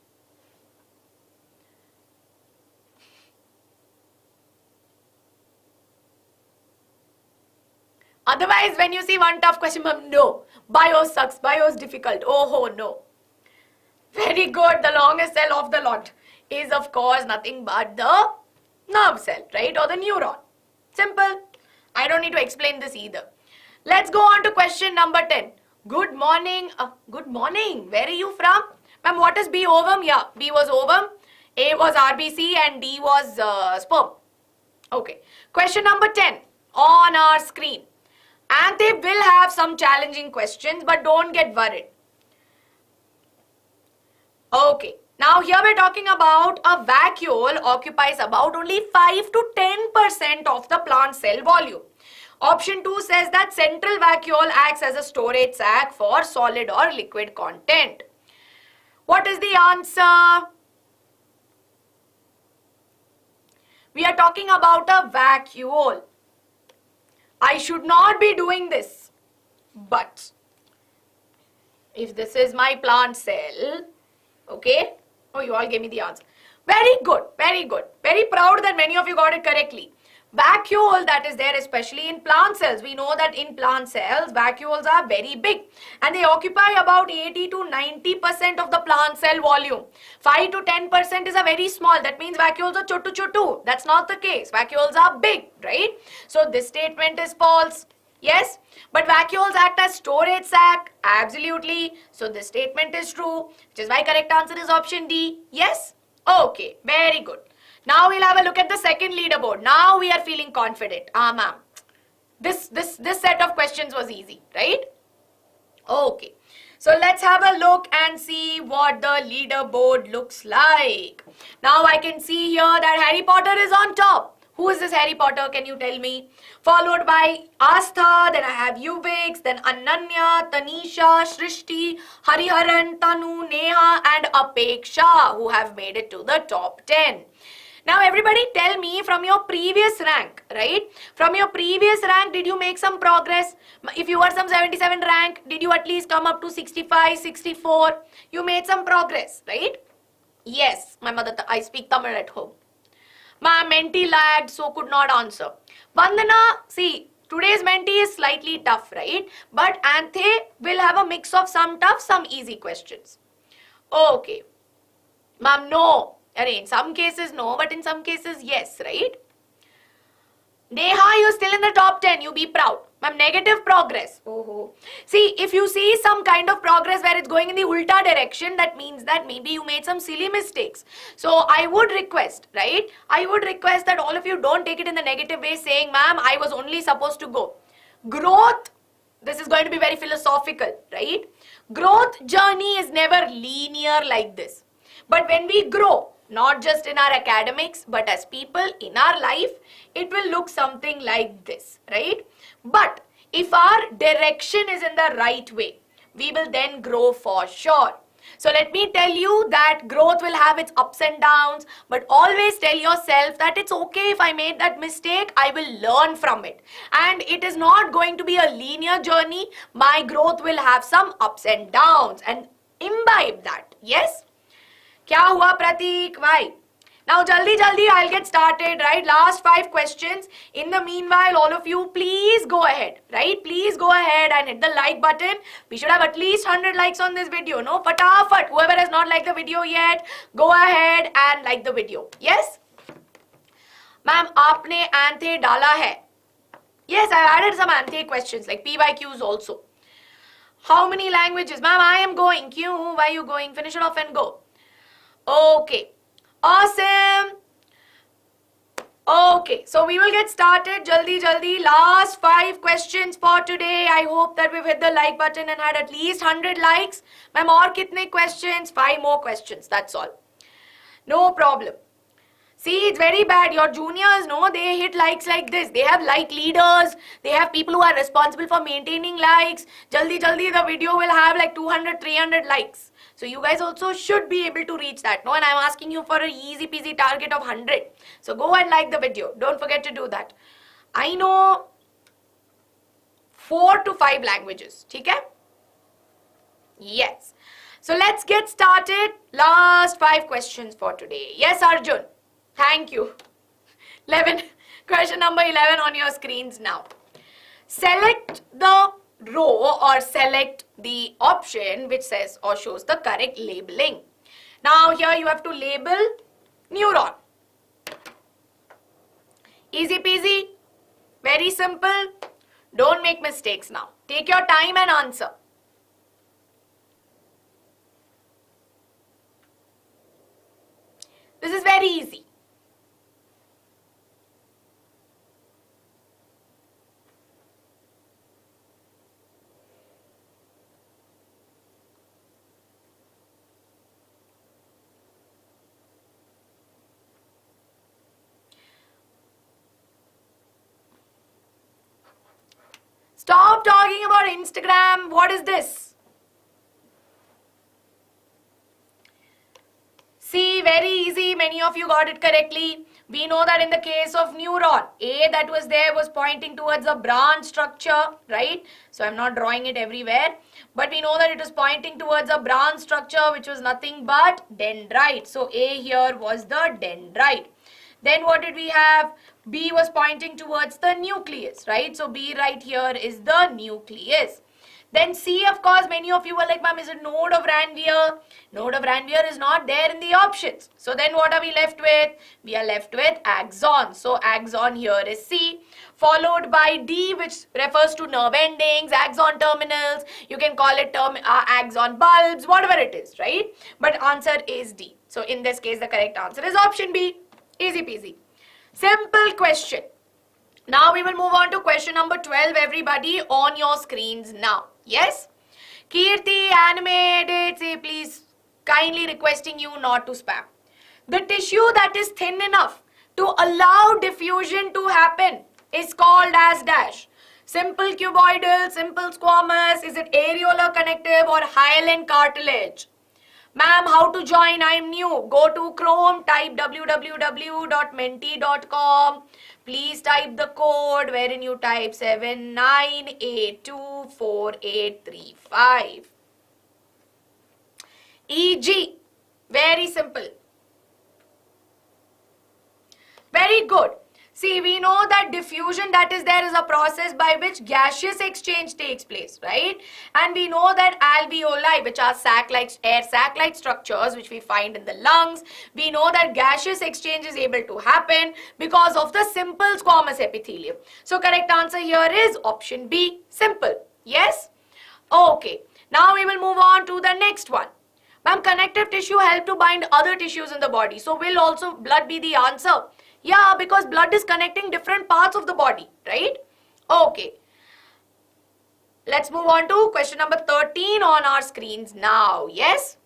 Speaker 1: Otherwise, when you see one tough question, ma'am, no. Bio sucks. Bio is difficult. Oh, no. Very good. The longest cell of the lot is, of course, nothing but the nerve cell, right? Or the neuron. Simple. I don't need to explain this either. Let's go on to question number 10. Good morning. Good morning. Where are you from? Ma'am, what is B ovum? Yeah, B was ovum, A was RBC, and D was sperm. Okay. Question number 10 on our screen. And they will have some challenging questions, but don't get worried. Okay, now here we're talking about a vacuole occupies about only 5 to 10% of the plant cell volume. Option 2 says that central vacuole acts as a storage sac for solid or liquid content. What is the answer? We are talking about a vacuole. I should not be doing this, but if this is my plant cell, okay, oh, you all gave me the answer. Very good, very good. Very proud that many of you got it correctly. Vacuole that is there especially in plant cells. We know that in plant cells, vacuoles are very big and they occupy about 80 to 90% of the plant cell volume. 5 to 10% is a very small. That means vacuoles are chotu chotu. That's not the case. Vacuoles are big, right? So this statement is false. Yes, but vacuoles act as storage sac. Absolutely. So this statement is true, which is why correct answer is option D. Yes? Okay, very good. Now we'll have a look at the second leaderboard. Now we are feeling confident. Ma'am. This set of questions was easy, right? Okay. So let's have a look and see what the leaderboard looks like. Now I can see here that Harry Potter is on top. Who is this Harry Potter? Can you tell me? Followed by Astha, then I have Yuvix, then Ananya, Tanisha, Shrishti, Hariharan, Tanu, Neha and Apeksha who have made it to the top 10. Now everybody tell me from your previous rank, right? From your previous rank, did you make some progress? If you were some 77 rank, did you at least come up to 65, 64? You made some progress, right? Yes, my mother, I speak Tamil at home. My mentee lagged, so could not answer. Vandana, see, today's mentee is slightly tough, right? But Anthe will have a mix of some tough, some easy questions. Okay. Ma'am, no. In some cases, no, but in some cases, yes, right? Neha, you're still in the top 10. You be proud. Ma'am, negative progress. Oh. See, if you see some kind of progress where it's going in the ulta direction, that means that maybe you made some silly mistakes. So I would request, right? I would request that all of you don't take it in the negative way saying, ma'am, I was only supposed to go. Growth, this is going to be very philosophical, right? Growth journey is never linear like this. But when we grow, not just in our academics, but as people in our life, it will look something like this, right? But if our direction is in the right way, we will then grow for sure. So let me tell you that growth will have its ups and downs, but always tell yourself that it's okay if I made that mistake, I will learn from it. And it is not going to be a linear journey. My growth will have some ups and downs and imbibe that, yes? Kya hua Pratik? Why? Now jaldi I'll get started, right? Last 5 questions. In the meanwhile, all of you please go ahead, right? Please go ahead and hit the like button. We should have at least 100 likes on this video, no? Fatafat. Whoever has not liked the video yet, go ahead and like the video. Yes? Ma'am, aapne Anthe dala hai. Yes, I added some Anthe questions like PYQs also. How many languages? Ma'am, I am going. Kyun? Why are you going? Finish it off and go. Okay, awesome. Okay, so we will get started jaldi. Last 5 questions for today. I hope that we've hit the like button and had at least 100 likes. Ma'am, aur kitne questions? 5 more questions, that's all. No problem. See, it's very bad. Your juniors, no, they hit likes like this. They have like leaders. They have people who are responsible for maintaining likes. Jaldi, the video will have like 200, 300 likes. So you guys also should be able to reach that, no? And I'm asking you for a easy peasy target of 100. So go and like the video. Don't forget to do that. I know 4 to 5 languages. Okay? Yes. So let's get started. Last 5 questions for today. Yes, Arjun. Thank you. 11. Question number 11 on your screens now. Select the row or select the option which says or shows the correct labeling. Now here you have to label neuron. Easy peasy. Very simple. Don't make mistakes now. Take your time and answer. This is very easy. Stop talking about Instagram. What is this? See, very easy. Many of you got it correctly. We know that in the case of neuron, A that was there was pointing towards a branch structure, right? So I'm not drawing it everywhere. But we know that it was pointing towards a branch structure which was nothing but dendrite. So A here was the dendrite. Then what did we have? B was pointing towards the nucleus, right? So B right here is the nucleus. Then C, of course, many of you were like, ma'am, is it node of Ranvier? Node of Ranvier is not there in the options. So then what are we left with? We are left with axon. So axon here is C, followed by D, which refers to nerve endings, axon terminals. You can call it axon bulbs, whatever it is, right? But answer is D. So in this case, the correct answer is option B. Easy peasy. Simple question. Now we will move on to question number 12, everybody, on your screens now. Yes? Kirti, animated, say please, kindly requesting you not to spam. The tissue that is thin enough to allow diffusion to happen is called as dash. Simple cuboidal, simple squamous, is it areolar connective or hyaline cartilage? Ma'am, how to join? I am new. Go to Chrome, type www.menti.com. Please type the code wherein you type 79824835. EG. Very simple. Very good. See, we know that diffusion that is there is a process by which gaseous exchange takes place, right? And we know that alveoli, which are air sac-like structures which we find in the lungs, we know that gaseous exchange is able to happen because of the simple squamous epithelium. So correct answer here is option B, simple. Yes? Okay. Now we will move on to the next one. Ma'am, connective tissue help to bind other tissues in the body. So will also blood be the answer? Yeah, because blood is connecting different parts of the body, right? Okay. Let's move on to question number 13 on our screens now. Yes?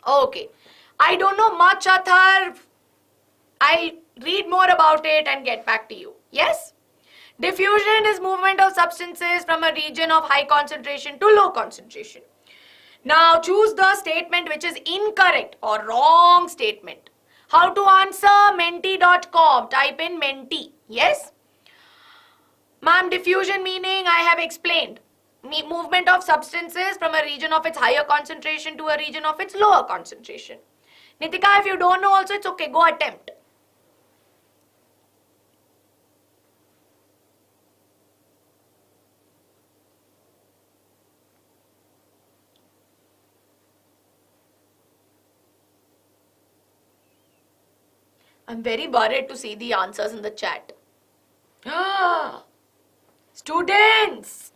Speaker 1: Okay. I don't know much, Athar. I'll read more about it and get back to you. Yes? Diffusion is movement of substances from a region of high concentration to low concentration. Now choose the statement which is incorrect or wrong statement. How to answer? Menti.com. Type in Menti. Yes? Ma'am, diffusion meaning I have explained. Movement of substances from a region of its higher concentration to a region of its lower concentration. Nitika, if you don't know also, it's okay. Go attempt. I'm very worried to see the answers in the chat. Students!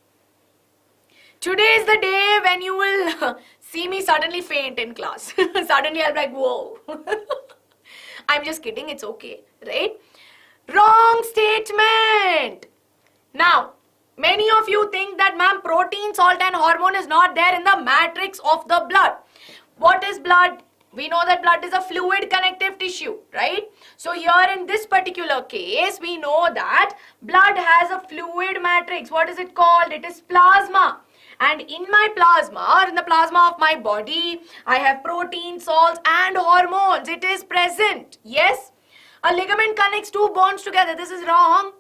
Speaker 1: Today is the day when you will see me suddenly faint in class. Suddenly I'll be like, whoa. I'm just kidding, it's okay, right? Wrong statement! Now, many of you think that, ma'am, protein, salt and hormone is not there in the matrix of the blood. What is blood? We know that blood is a fluid connective tissue, right? So here in this particular case, we know that blood has a fluid matrix. What is it called? It is plasma. And in my plasma, or in the plasma of my body, I have protein, salts and hormones. It is present. Yes? A ligament connects two bones together. This is wrong.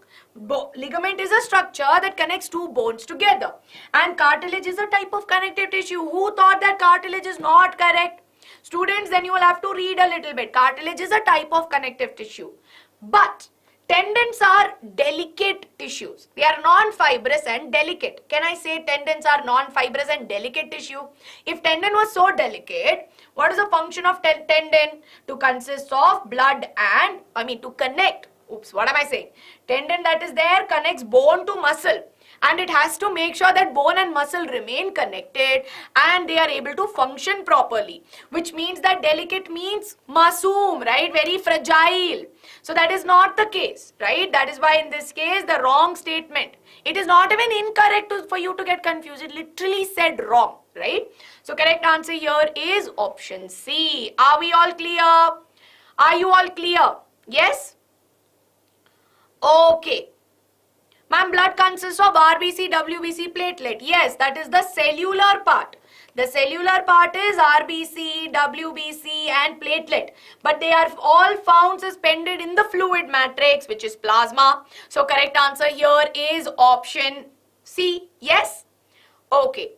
Speaker 1: Ligament is a structure that connects two bones together. And cartilage is a type of connective tissue. Who thought that cartilage is not correct? Students, then you will have to read a little bit. Cartilage is a type of connective tissue. But tendons are delicate tissues. They are non-fibrous and delicate. Can I say tendons are non-fibrous and delicate tissue? If tendon was so delicate, what is the function of tendon? To consist of blood and, to connect. Oops, what am I saying? Tendon that is there connects bone to muscle. And it has to make sure that bone and muscle remain connected and they are able to function properly. Which means that delicate means masoom, right? Very fragile. So that is not the case, right? That is why in this case, the wrong statement. It is not even incorrect for you to get confused. It literally said wrong, right? So correct answer here is option C. Are we all clear? Are you all clear? Yes? Okay. Ma'am, blood consists of RBC, WBC, platelet. Yes, that is the cellular part. The cellular part is RBC, WBC and platelet. But they are all found suspended in the fluid matrix, which is plasma. So correct answer here is option C. Yes? Okay.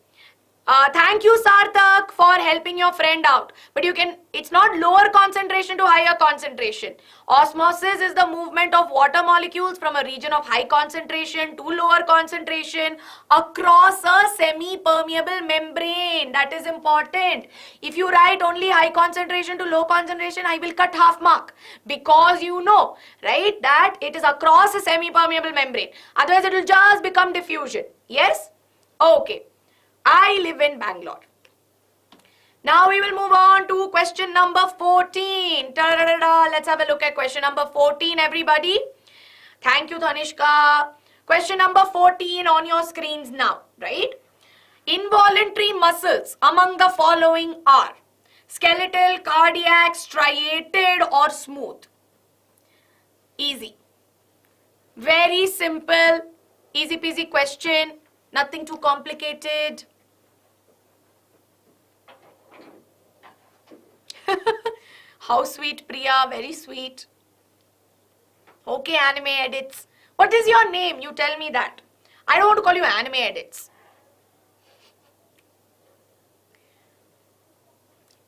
Speaker 1: Thank you, Sarthak, for helping your friend out. But it's not lower concentration to higher concentration. Osmosis is the movement of water molecules from a region of high concentration to lower concentration across a semi-permeable membrane. That is important. If you write only high concentration to low concentration, I will cut half mark. Because you know, right, that it is across a semi-permeable membrane. Otherwise, it will just become diffusion. Yes? Okay. I live in Bangalore. Now we will move on to question number 14. Let's have a look at question number 14, everybody. Thank you, Dhanishka. Question number 14 on your screens now, right? Involuntary muscles among the following are skeletal, cardiac, striated or smooth. Easy. Very simple, easy peasy question. Nothing too complicated. How sweet, Priya. Very sweet. Okay, anime edits. What is your name? You tell me that. I don't want to call you anime edits.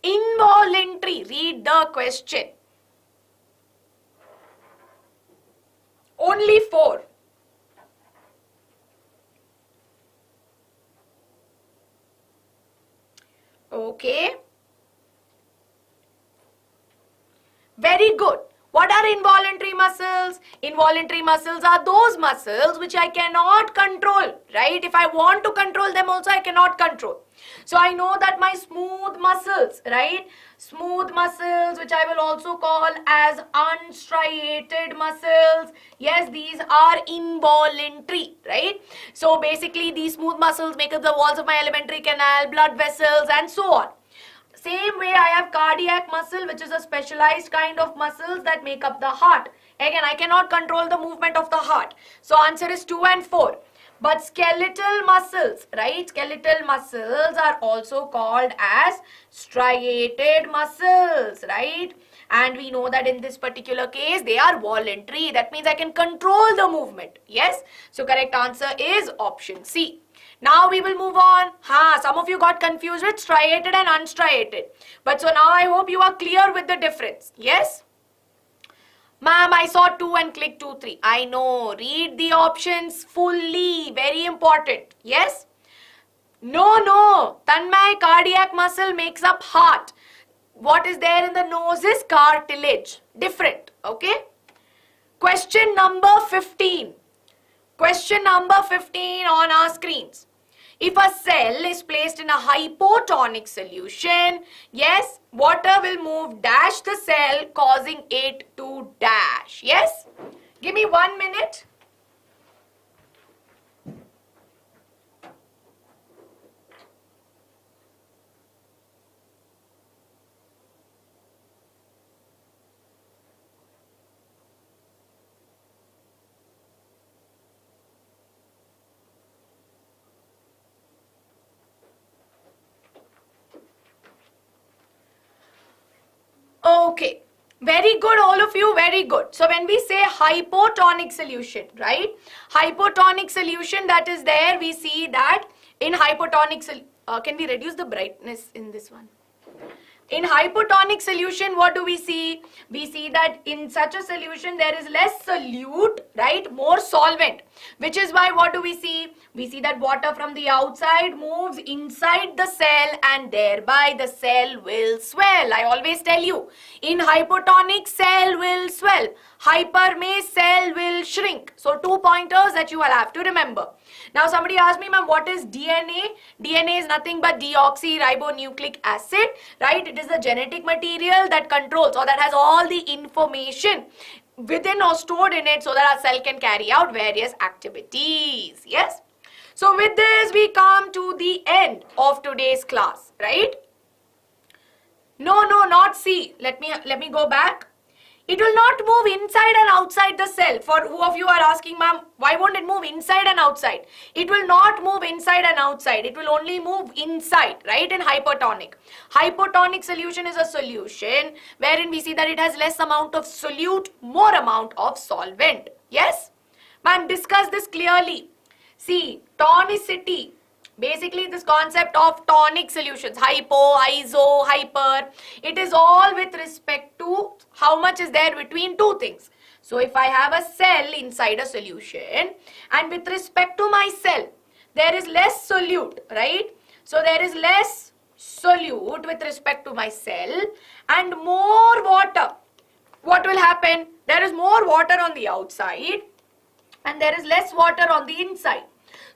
Speaker 1: Involuntary. Read the question. Only 4. Okay. Very good. What are involuntary muscles? Involuntary muscles are those muscles which I cannot control, right? If I want to control them also, I cannot control. So I know that my smooth muscles, right? Smooth muscles, which I will also call as unstriated muscles. Yes, these are involuntary, right? So basically these smooth muscles make up the walls of my alimentary canal, blood vessels and so on. Same way I have cardiac muscle, which is a specialized kind of muscles that make up the heart. Again, I cannot control the movement of the heart. So answer is 2 and 4. But skeletal muscles, right? Skeletal muscles are also called as striated muscles, right? And we know that in this particular case, they are voluntary. That means I can control the movement. Yes? So correct answer is option C. Now we will move on. Some of you got confused with striated and unstriated. But so now I hope you are clear with the difference. Yes? Ma'am, I saw 2 and click 2, 3. I know. Read the options fully. Very important. Yes? No. Tanmay, cardiac muscle makes up heart. What is there in the nose is cartilage. Different. Okay? Question number 15. Question number 15 on our screens. If a cell is placed in a hypotonic solution, yes, water will move dash the cell causing it to dash. Yes? Give me 1 minute. Okay, Very good, all of you, very good. So when we say hypotonic solution, right? Hypotonic solution that is there, we see that in hypotonic, can we reduce the brightness in this one? In hypotonic solution, what do we see? We see that in such a solution, there is less solute, right? More solvent. Which is why, what do we see? We see that water from the outside moves inside the cell and thereby the cell will swell. I always tell you, in hypotonic, cell will swell. Hyper में cell will shrink. So 2 pointers that you will have to remember. Now somebody asked me, ma'am, what is DNA? DNA is nothing but deoxyribonucleic acid, right? It is the genetic material that controls or that has all the information within or stored in it so that our cell can carry out various activities. Yes? So with this, we come to the end of today's class, right? No, not C. Let me go back. It will not move inside and outside the cell. For who of you are asking, ma'am, why won't it move inside and outside? It will not move inside and outside. It will only move inside, right, in hypotonic. Hypotonic solution is a solution wherein we see that it has less amount of solute, more amount of solvent. Yes? Ma'am, discuss this clearly. See, tonicity. Basically, this concept of tonic solutions, hypo, iso, hyper, it is all with respect to how much is there between two things. So, if I have a cell inside a solution and with respect to my cell, there is less solute, right? So, there is less solute with respect to my cell and more water. What will happen? There is more water on the outside and there is less water on the inside.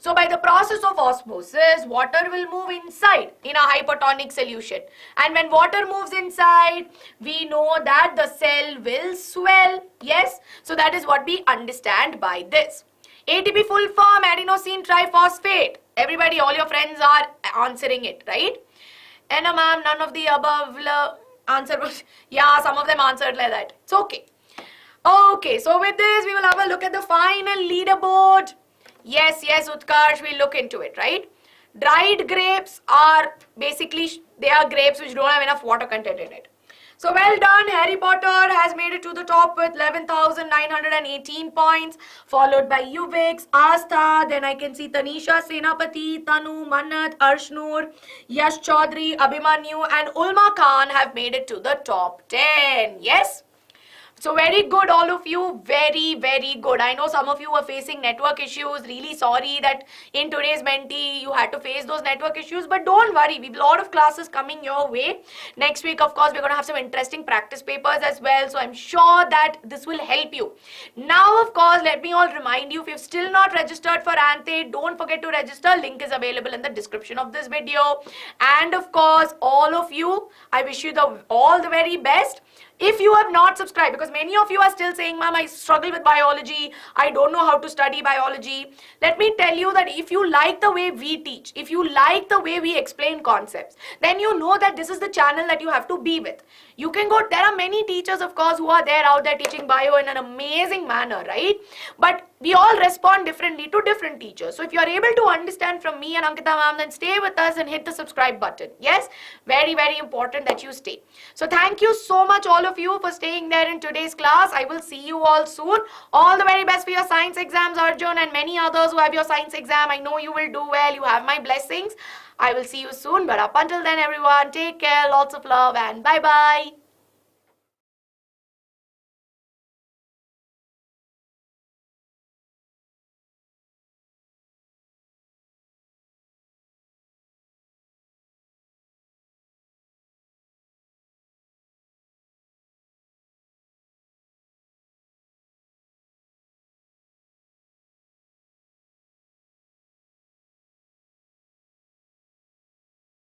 Speaker 1: So by the process of osmosis, water will move inside in a hypotonic solution. And when water moves inside, we know that the cell will swell. Yes? So that is what we understand by this. ATP full form, adenosine triphosphate. Everybody, all your friends are answering it, right? And ma'am, none of the above answer was, yeah, some of them answered like that. It's okay. Okay, so with this, we will have a look at the final leaderboard. Yes, Utkarsh, we'll look into it, right? Dried grapes are basically, they are grapes which don't have enough water content in it. So well done, Harry Potter has made it to the top with 11,918 points, followed by Yuvix, Astha, then I can see Tanisha, Senapati, Tanu, Mannat, Arshnoor, Yash Chaudhary, Abhimanyu and Ulma Khan have made it to the top 10. Yes? So very good, all of you, very, very good. I know some of you were facing network issues. Really sorry that in today's Menti you had to face those network issues. But don't worry, we have a lot of classes coming your way. Next week, of course, we're going to have some interesting practice papers as well. So I'm sure that this will help you. Now, of course, let me all remind you, if you've still not registered for ANTE, don't forget to register. Link is available in the description of this video. And of course, all of you, I wish you all the very best. If you have not subscribed, because many of you are still saying, ma'am, I struggle with biology, I don't know how to study biology. Let me tell you that if you like the way we teach, if you like the way we explain concepts, then you know that this is the channel that you have to be with. You can go, there are many teachers, of course, who are there out there teaching bio in an amazing manner, right? But we all respond differently to different teachers. So if you are able to understand from me and Ankita ma'am, then stay with us and hit the subscribe button. Yes, very, very important that you stay. So thank you so much, all of you, for staying there in today's class. I will see you all soon. All the very best for your science exams, Arjun, and many others who have your science exam. I know you will do well. You have my blessings. I will see you soon. But up until then, everyone, take care, lots of love, and bye-bye.